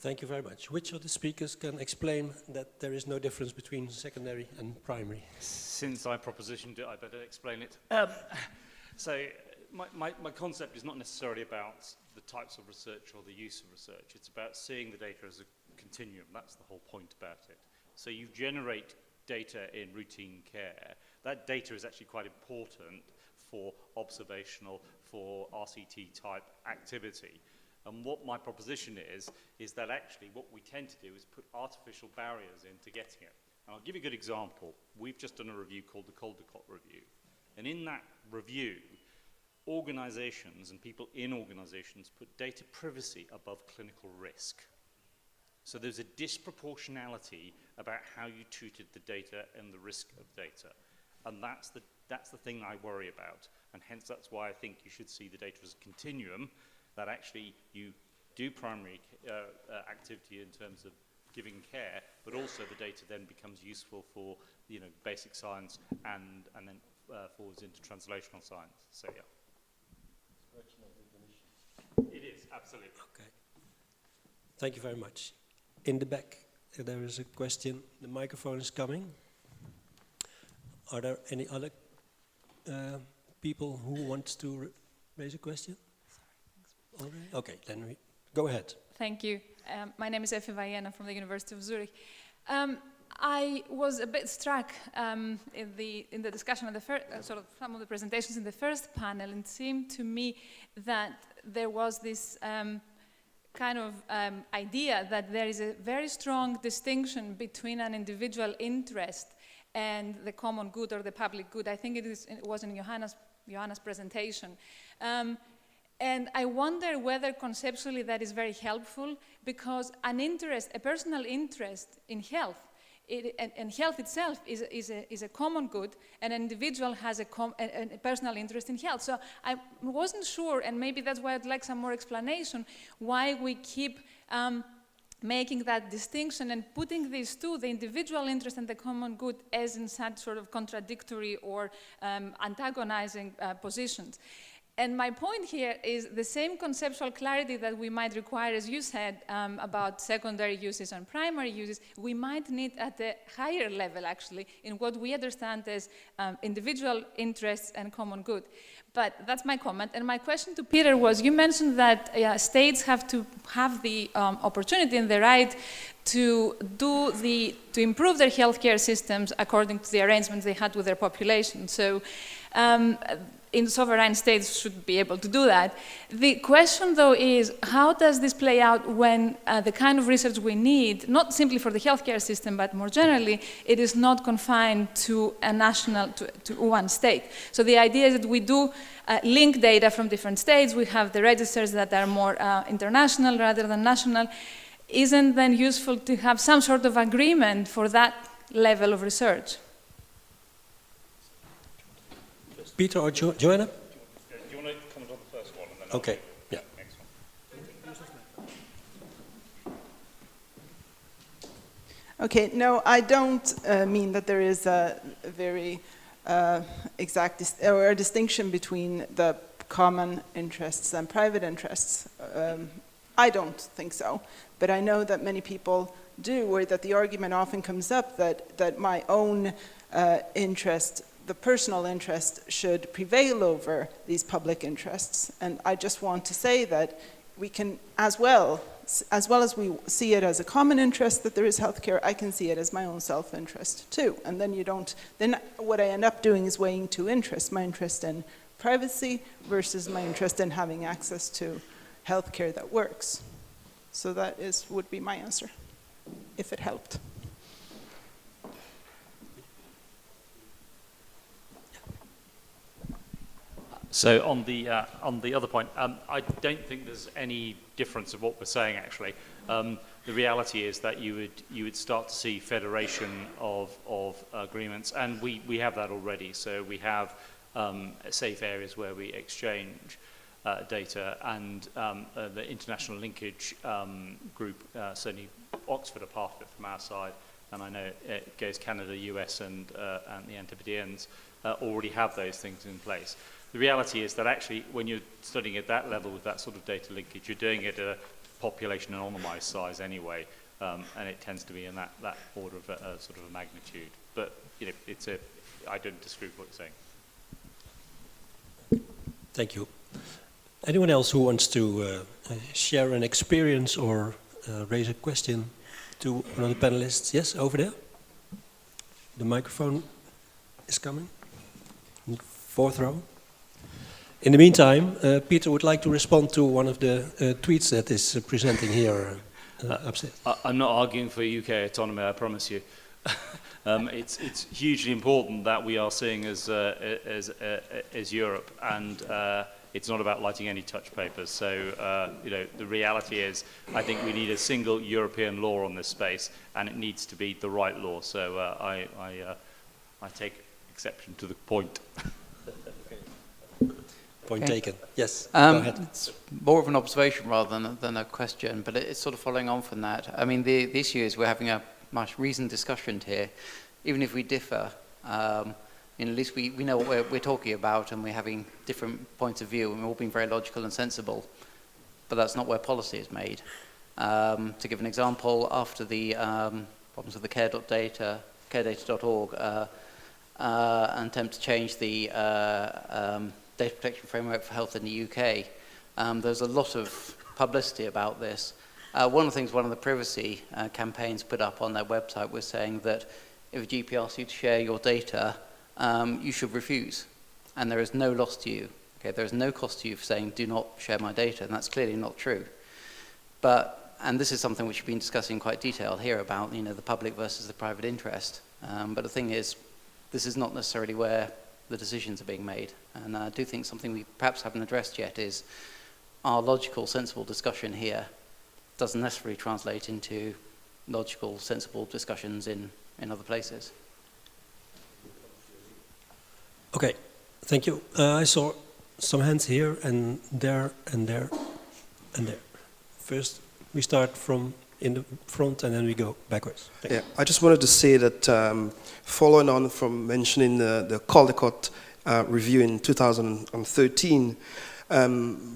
Thank you very much. Which of the speakers can explain that there is no difference between secondary and primary? Since I propositioned it, I better explain it. So my concept is not necessarily about the types of research or the use of research. It's about seeing the data as a continuum. That's the whole point about it. So you generate data in routine care. That data is actually quite important for observational, for RCT type activity. And what my proposition is that actually what we tend to do is put artificial barriers into getting it. And I'll give you a good example. We've just done a review called the Caldecott Review. And in that review, organizations and people in organizations put data privacy above clinical risk. So there's a disproportionality about how you treated the data and the risk of data. And that's the thing I worry about. And hence that's why I think you should see the data as a continuum, that actually you do primary activity in terms of giving care, but also the data then becomes useful for basic science and then forwards into translational science. So yeah. It is, absolutely. Okay. Thank you very much. In the back, there is a question. The microphone is coming. Are there any other people who want to raise a question? Already? Okay, then we go ahead. Thank you. My name is FEDERA from the University of Zurich. I was a bit struck in the discussion of the sort of some of the presentations in the first panel, and it seemed to me that there was this kind of idea that there is a very strong distinction between an individual interest and the common good or the public good. I think it was in Johanna's presentation. And I wonder whether conceptually that is very helpful, because a personal interest in health, and health itself is a common good, and an individual has a personal interest in health. So I wasn't sure, and maybe that's why I'd like some more explanation, why we keep making that distinction and putting these two, the individual interest and the common good, as in such sort of contradictory or antagonizing positions. And my point here is the same conceptual clarity that we might require, as you said, about secondary uses and primary uses, we might need at a higher level, actually, in what we understand as individual interests and common good. But that's my comment. And my question to Peter was, you mentioned that states have to have the opportunity and the right to improve their healthcare systems according to the arrangements they had with their population. So in sovereign states should be able to do that. The question, though, is how does this play out when the kind of research we need, not simply for the healthcare system, but more generally, it is not confined to a national, to one state. So the idea is that we do link data from different states. We have the registers that are more international rather than national. isn't then useful to have some sort of agreement for that level of research? Peter or Joanna? Do you want to comment on the first one? And then Okay, yeah. Next one. Okay, no, I don't mean that there is a very exact or a distinction between the common interests and private interests. I don't think so, but I know that many people do, or that the argument often comes up that my own interest, the personal interest, should prevail over these public interests. And I just want to say that we can, as well as we see it as a common interest that there is healthcare, I can see it as my own self-interest too. And then then what I end up doing is weighing two interests, my interest in privacy versus my interest in having access to healthcare that works. So that would be my answer, if it helped. So on the other point, I don't think there's any difference of what we're saying actually. The reality is that you would start to see federation of agreements, and we have that already. So we have safe areas where we exchange data, and the international linkage group, certainly Oxford are part of it from our side, and I know it goes Canada, US, and the Antipodeans already have those things in place. The reality is that actually when you're studying at that level with that sort of data linkage, you're doing it at a population anonymized size anyway, and it tends to be in that order of sort of a magnitude. But you know, I don't disagree with what you're saying. Thank you. Anyone else who wants to share an experience or raise a question to one of the panelists? Yes, over there. The microphone is coming. Fourth row. In the meantime, Peter would like to respond to one of the tweets that is presenting here upstairs. I'm not arguing for UK autonomy, I promise you. It's hugely important that we are seeing as Europe, and it's not about lighting any touch papers. So you know, the reality is, I think we need a single European law on this space, and it needs to be the right law. So I take exception to the point. Point taken. Yes, go ahead. It's more of an observation rather than a question, but it's sort of following on from that. I mean, the issue is we're having a much reasoned discussion here. Even if we differ, at least we know what we're talking about, and we're having different points of view, and we're all being very logical and sensible. But that's not where policy is made. To give an example, after the problems with the caredata.org, an attempt to change the data protection framework for health in the UK, there's a lot of publicity about this. One of the things one of the privacy campaigns put up on their website was saying that if a GP asks you to share your data, you should refuse, and there is no loss to you. Okay, there is no cost to you for saying do not share my data, and that's clearly not true. And this is something which we've been discussing in quite detail here about, you know, the public versus the private interest. But the thing is, this is not necessarily where the decisions are being made. And I do think something we perhaps haven't addressed yet is our logical, sensible discussion here doesn't necessarily translate into logical, sensible discussions in other places. Okay, thank you. I saw some hands here and there and there and there. First, we start from in the front and then we go backwards. Yeah, I just wanted to say that following on from mentioning the Caldecott review in 2013,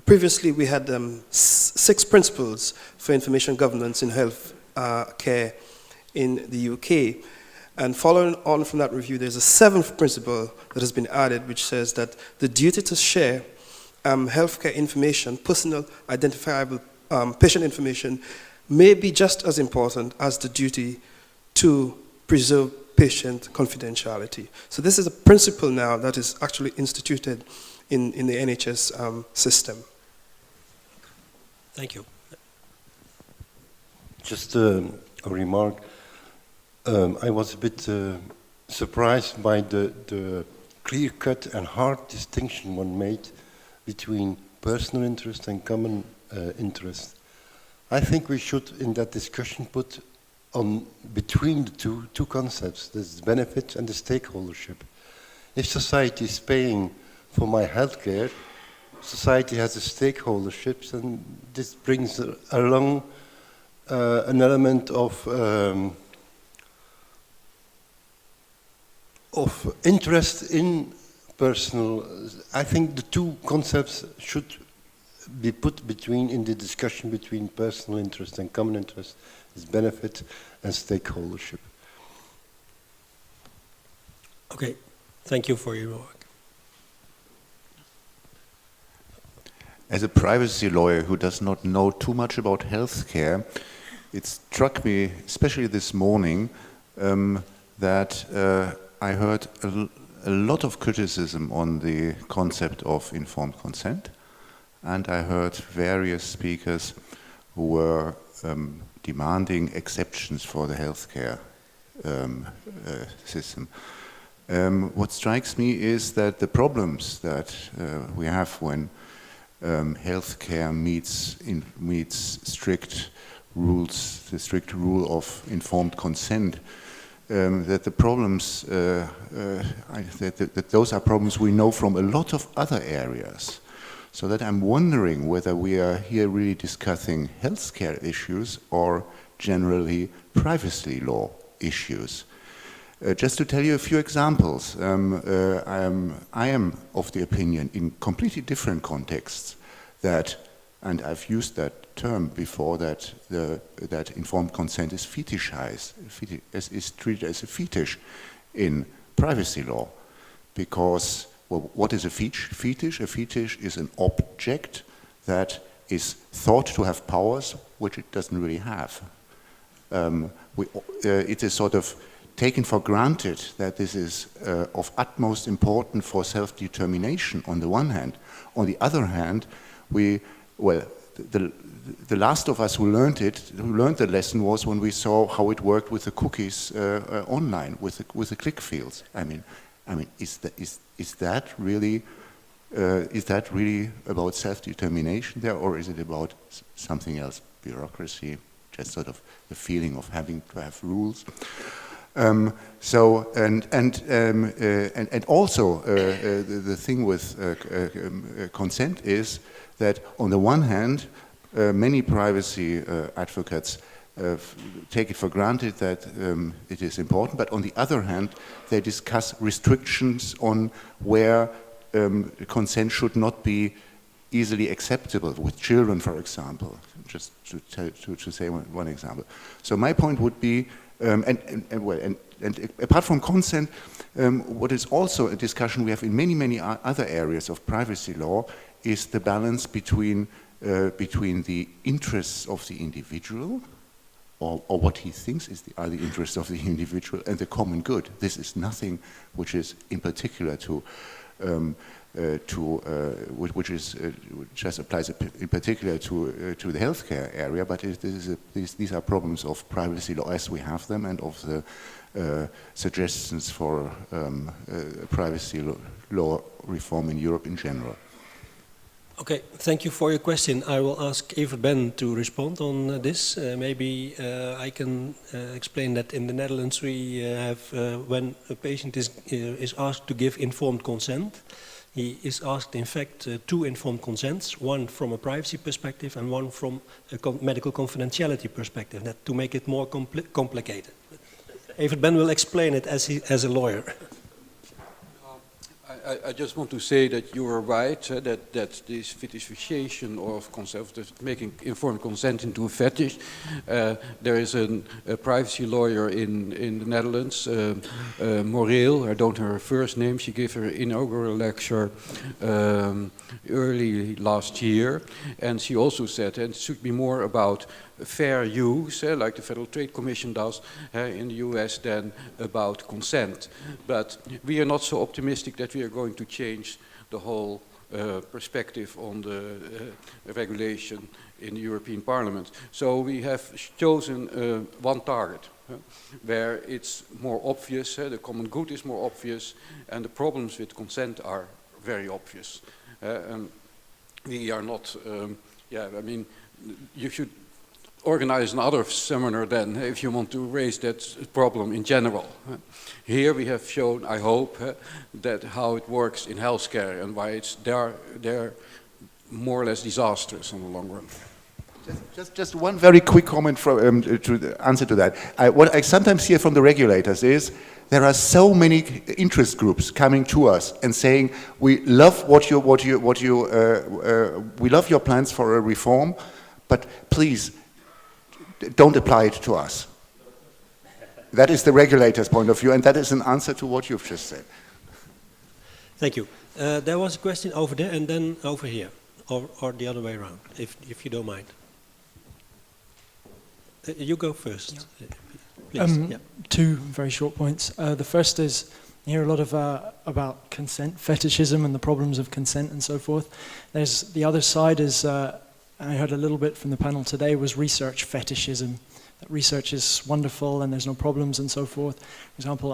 previously we had 6 principles for information governance in health care in the UK. And following on from that review, there's a 7th principle that has been added, which says that the duty to share healthcare information, personal identifiable patient information, may be just as important as the duty to preserve patient confidentiality. So this is a principle now that is actually instituted in the NHS system. Thank you. Just a remark. I was a bit surprised by the clear-cut and hard distinction one made between personal interest and common interest. I think we should, in that discussion, put on between the two concepts, the benefit and the stakeholdership. If society is paying for my healthcare, society has a stakeholdership, and this brings along an element of interest in personal. I think the two concepts should be put between in the discussion between personal interest and common interest, is benefit and stakeholdership. Okay, thank you for your work. As a privacy lawyer who does not know too much about healthcare, it struck me, especially this morning, that I heard a lot of criticism on the concept of informed consent, and I heard various speakers who were demanding exceptions for the healthcare system. What strikes me is that the problems that we have when healthcare meets strict rules, the strict rule of informed consent, that the problems, that those are problems we know from a lot of other areas. So that I'm wondering whether we are here really discussing healthcare issues or generally privacy law issues. Just to tell you a few examples, I am of the opinion in completely different contexts that, and I've used that term before, that that informed consent is fetishized, is treated as a fetish in privacy law, because well, what is a fetish? A fetish is an object that is thought to have powers which it doesn't really have. It is sort of taken for granted that this is of utmost importance for self-determination on the one hand. On the other hand, the last of us who learned the lesson was when we saw how it worked with the cookies online, with the click fields. I mean, is that really about self-determination there, or is it about something else? Bureaucracy, just sort of the feeling of having to have rules. Also the thing with consent is that on the one hand, many privacy advocates take it for granted that it is important, but on the other hand, they discuss restrictions on where consent should not be easily acceptable, with children, for example, just to say one example. So my point would be, and apart from consent, what is also a discussion we have in many other areas of privacy law is the balance between the interests of the individual, or what he thinks are the interests of the individual, and the common good. This is nothing which is in particular which just applies in particular to the healthcare area, but these are problems of privacy law as we have them, and of the suggestions for privacy law reform in Europe in general. Okay, thank you for your question. I will ask Evert Ben to respond on this. Maybe I can explain that in the Netherlands we have, when a patient is asked to give informed consent, he is asked, in fact, two informed consents, one from a privacy perspective and one from a medical confidentiality perspective, that to make it more complicated. Evert Ben will explain it as a lawyer. I just want to say that you are right, that this fetishization of consent, making informed consent into a fetish. There is a privacy lawyer in the Netherlands, Moreel, I don't know her first name, she gave her inaugural lecture early last year, and she also said that it should be more about fair use, like the Federal Trade Commission does in the US, than about consent. But we are not so optimistic that we are going to change the whole perspective on the regulation in the European Parliament. So we have chosen one target, where it's more obvious, the common good is more obvious, and the problems with consent are very obvious. We are not, I mean, you should organize another seminar then if you want to raise that problem in general. Here we have shown, I hope, that how it works in healthcare and why they're more or less disastrous in the long run. Just one very quick comment from, to the answer to that. What I sometimes hear from the regulators is there are so many interest groups coming to us and saying we love we love your plans for a reform, but please don't apply it to us. That is the regulator's point of view, and that is an answer to what you've just said. Thank you. There was a question over there and then over here, or the other way around, if you don't mind. You go first, please. Yeah. Two very short points. The first is, you hear a lot of about consent fetishism and the problems of consent and so forth. There's the other side is, I heard a little bit from the panel today, was research fetishism. That research is wonderful and there's no problems and so forth. For example,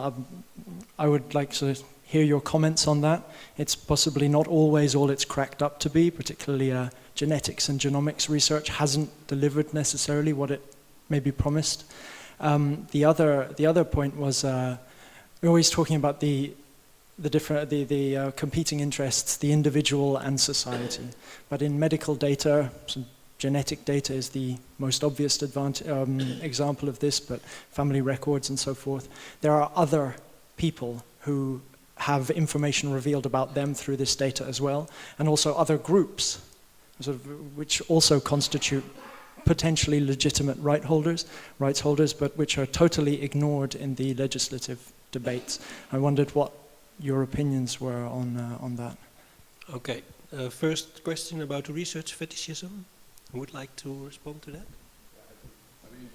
I would like to hear your comments on that. It's possibly not always all it's cracked up to be, particularly genetics and genomics research hasn't delivered necessarily what it maybe promised. The other point was we're always talking about the competing interests, the individual and society. But in medical data, some genetic data is the most obvious example of this, but family records and so forth. There are other people who have information revealed about them through this data as well, and also other groups, which also constitute potentially legitimate rights holders, but which are totally ignored in the legislative debates. I wondered what your opinions were on that. Okay. First question about research fetishism. Who would like to respond to that? I mean,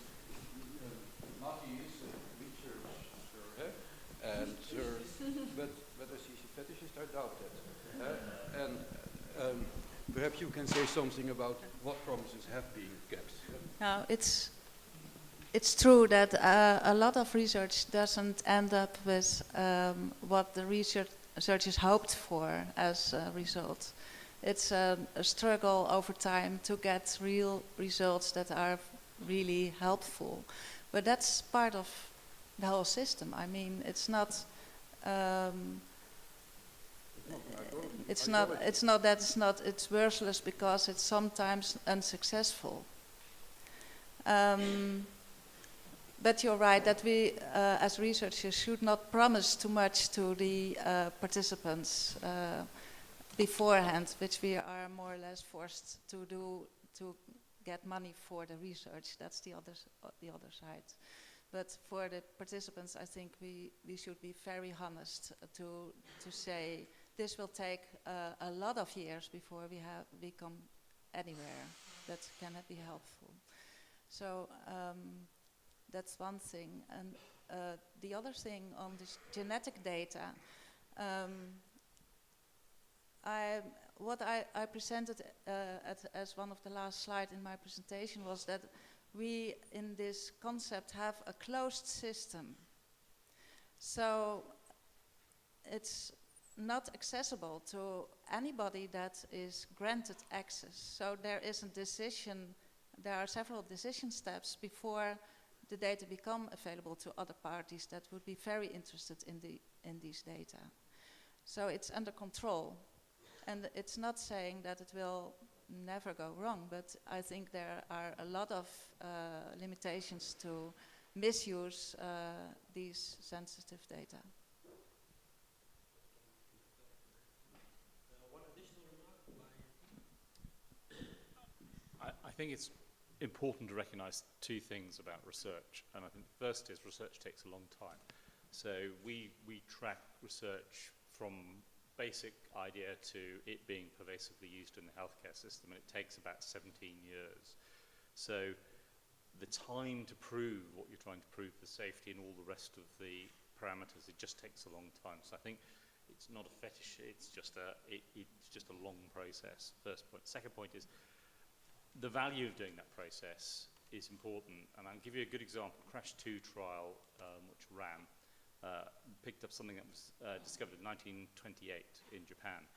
Matti is a researcher, and but as he's a fetishist, I doubt that. And perhaps you can say something about what promises have been kept. Now, it's true that a lot of research doesn't end up with what the researchers hoped for as a result. It's a struggle over time to get real results that are really helpful. But that's part of the whole system. I mean, it's not it's worthless because it's sometimes unsuccessful. But you're right that we, as researchers, should not promise too much to the participants beforehand, which we are more or less forced to do to get money for the research. That's the other side. But for the participants, I think we should be very honest to say this will take a lot of years before we come anywhere that can be helpful. So that's one thing. And the other thing on this genetic data, what I presented as one of the last slides in my presentation was that we in this concept have a closed system. So it's not accessible to anybody that is granted access. So there is a decision, there are several decision steps before the data become available to other parties that would be very interested in these data. So it's under control. And it's not saying that it will never go wrong, but I think there are a lot of limitations to misuse these sensitive data. I think it's important to recognise two things about research, and I think the first is research takes a long time. So we track research from basic idea to it being pervasively used in the healthcare system, and it takes about 17 years. So the time to prove what you're trying to prove, the safety and all the rest of the parameters, it just takes a long time. So I think it's not a fetish, it's just a long process, first point. Second point is the value of doing that process is important, and I'll give you a good example. Crash 2 trial, which ran, picked up something that was discovered in 1928 in Japan,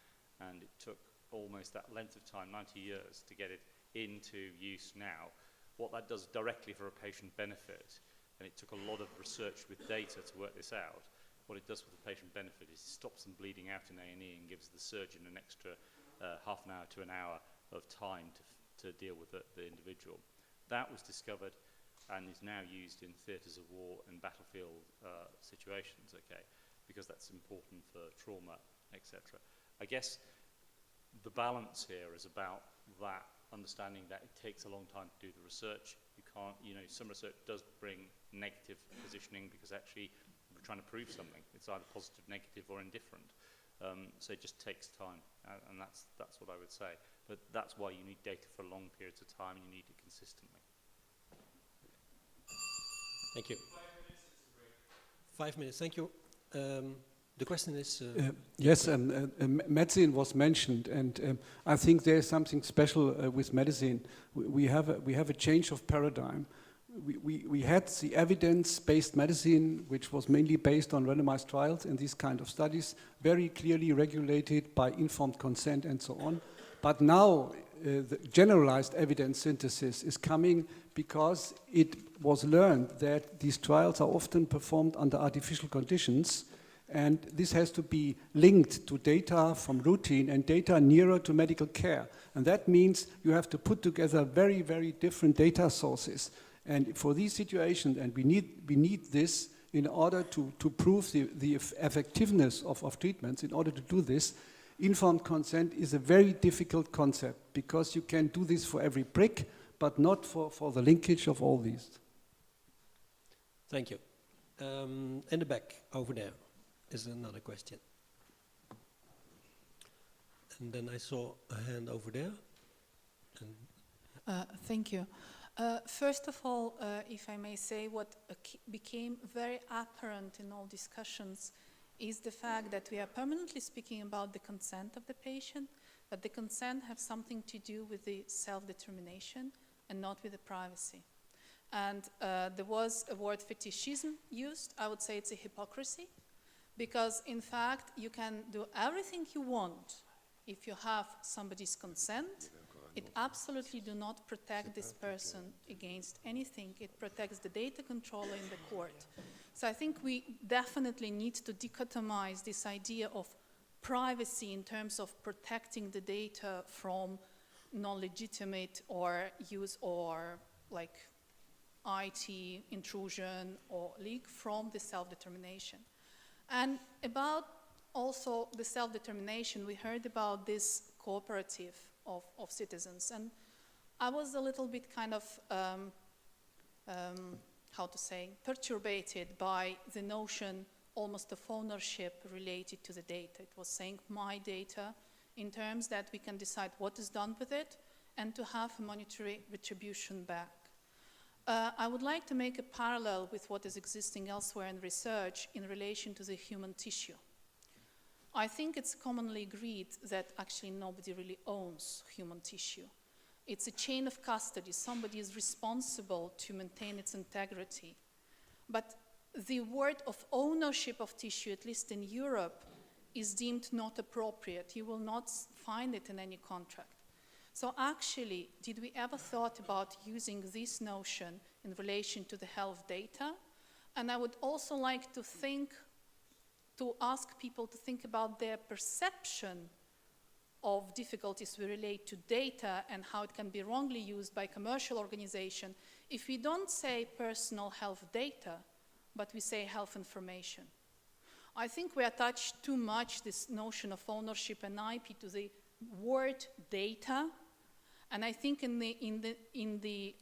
and it took almost that length of time, 90 years, to get it into use now, what that does directly for a patient benefit, and it took a lot of research with data to work this out, what it does for the patient benefit is it stops them bleeding out in A&E and gives the surgeon an extra half an hour to an hour of time to deal with the individual. That was discovered and is now used in theatres of war and battlefield situations, okay, because that's important for trauma, etc. I guess the balance here is about that understanding that it takes a long time to do the research. You can't, you know, some research does bring negative positioning because actually we're trying to prove something. It's either positive, negative, or indifferent. So it just takes time, and that's what I would say. But that's why you need data for long periods of time, and you need it consistently. Thank you. 5 minutes, thank you. The question is... yes, medicine was mentioned, and I think there is something special with medicine. We have a change of paradigm. We had the evidence-based medicine, which was mainly based on randomized trials and these kind of studies, very clearly regulated by informed consent and so on. But now the generalized evidence synthesis is coming because it was learned that these trials are often performed under artificial conditions, and this has to be linked to data from routine and data nearer to medical care. And that means you have to put together very, very different data sources. And for these situations, and we need this in order to prove the effectiveness of treatments. In order to do this, informed consent is a very difficult concept because you can do this for every prick, but not for the linkage of all these. Thank you. In the back, over there, is another question. And then I saw a hand over there. Thank you. First of all, if I may say, what became very apparent in all discussions is the fact that we are permanently speaking about the consent of the patient, but the consent has something to do with the self-determination and not with the privacy. And there was a word fetishism used. I would say it's a hypocrisy, because in fact you can do everything you want if you have somebody's consent. It absolutely do not protect this person against anything. It protects the data controller in the court. So I think we definitely need to dichotomize this idea of privacy in terms of protecting the data from non-legitimate or use or like IT intrusion or leak from the self-determination. And about also the self-determination, we heard about this cooperative of citizens, and I was a little bit kind of, how to say, perturbated by the notion almost of ownership related to the data. It was saying my data in terms that we can decide what is done with it and to have a monetary retribution back. I would like to make a parallel with what is existing elsewhere in research in relation to the human tissue. I think it's commonly agreed that actually nobody really owns human tissue. It's a chain of custody. Somebody is responsible to maintain its integrity. But the word of ownership of tissue, at least in Europe, is deemed not appropriate. You will not find it in any contract. So actually, did we ever thought about using this notion in relation to the health data? And I would also like to ask people to think about their perception of difficulties we relate to data and how it can be wrongly used by commercial organizations if we don't say personal health data, but we say health information. I think we attach too much this notion of ownership and IP to the word data, and I think in the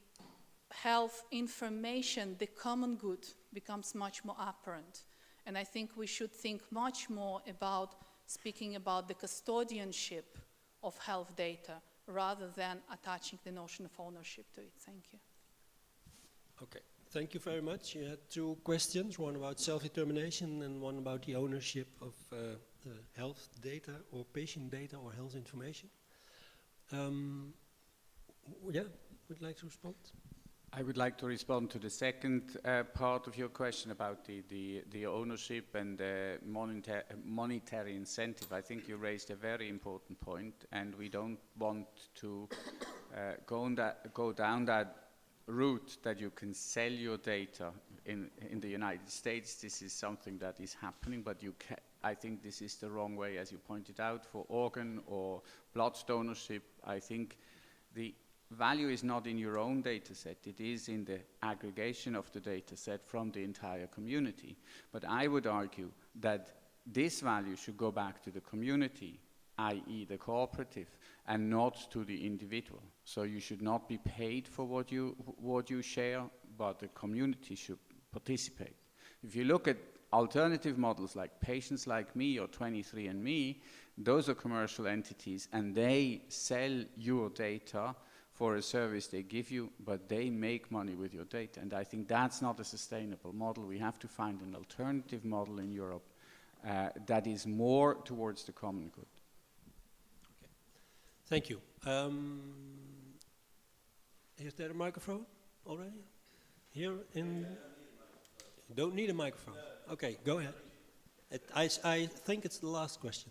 health information, the common good becomes much more apparent. And I think we should think much more about speaking about the custodianship of health data rather than attaching the notion of ownership to it. Thank you. Okay, thank you very much. You had two questions, one about self-determination and one about the ownership of health data or patient data or health information. Yeah, would you like to respond? I would like to respond to the second part of your question about the ownership and the monetary incentive. I think you raised a very important point, and we don't want to go down that route that you can sell your data in the United States. This is something that is happening, but I think this is the wrong way, as you pointed out, for organ or blood donorship. I think the value is not in your own data set, it is in the aggregation of the data set from the entire community. But I would argue that this value should go back to the community, i.e. the cooperative, and not to the individual. So you should not be paid for what you share, but the community should participate. If you look at alternative models like Patients Like Me or 23andMe, those are commercial entities and they sell your data for a service they give you, but they make money with your data. And I think that's not a sustainable model. We have to find an alternative model in Europe that is more towards the common good. Okay. Thank you. Is there a microphone already? Here in... You don't need a microphone. Okay, go ahead. I think it's the last question.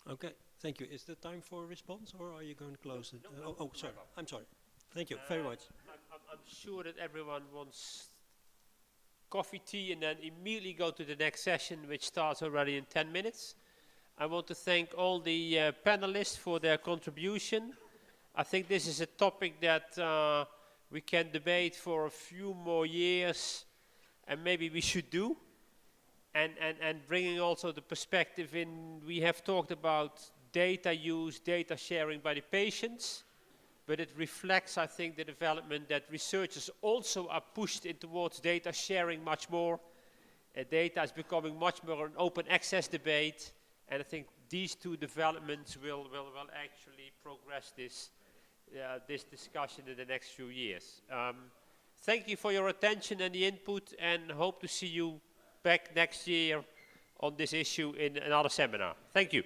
Okay, thank you. Is there time for a response, or are you going to close it? Oh, sorry. I'm sorry. Thank you very much. I'm sure that everyone wants coffee, tea, and then immediately go to the next session, which starts already in 10 minutes. I want to thank all the panelists for their contribution. I think this is a topic that we can debate for a few more years, and maybe we should do. And bringing also the perspective in, we have talked about data use, data sharing by the patients, but it reflects, I think, the development that researchers also are pushed in towards data sharing much more. Data is becoming much more an open access debate, and I think these two developments will actually progress this discussion in the next few years. Thank you for your attention and the input, and hope to see you back next year on this issue in another seminar. Thank you.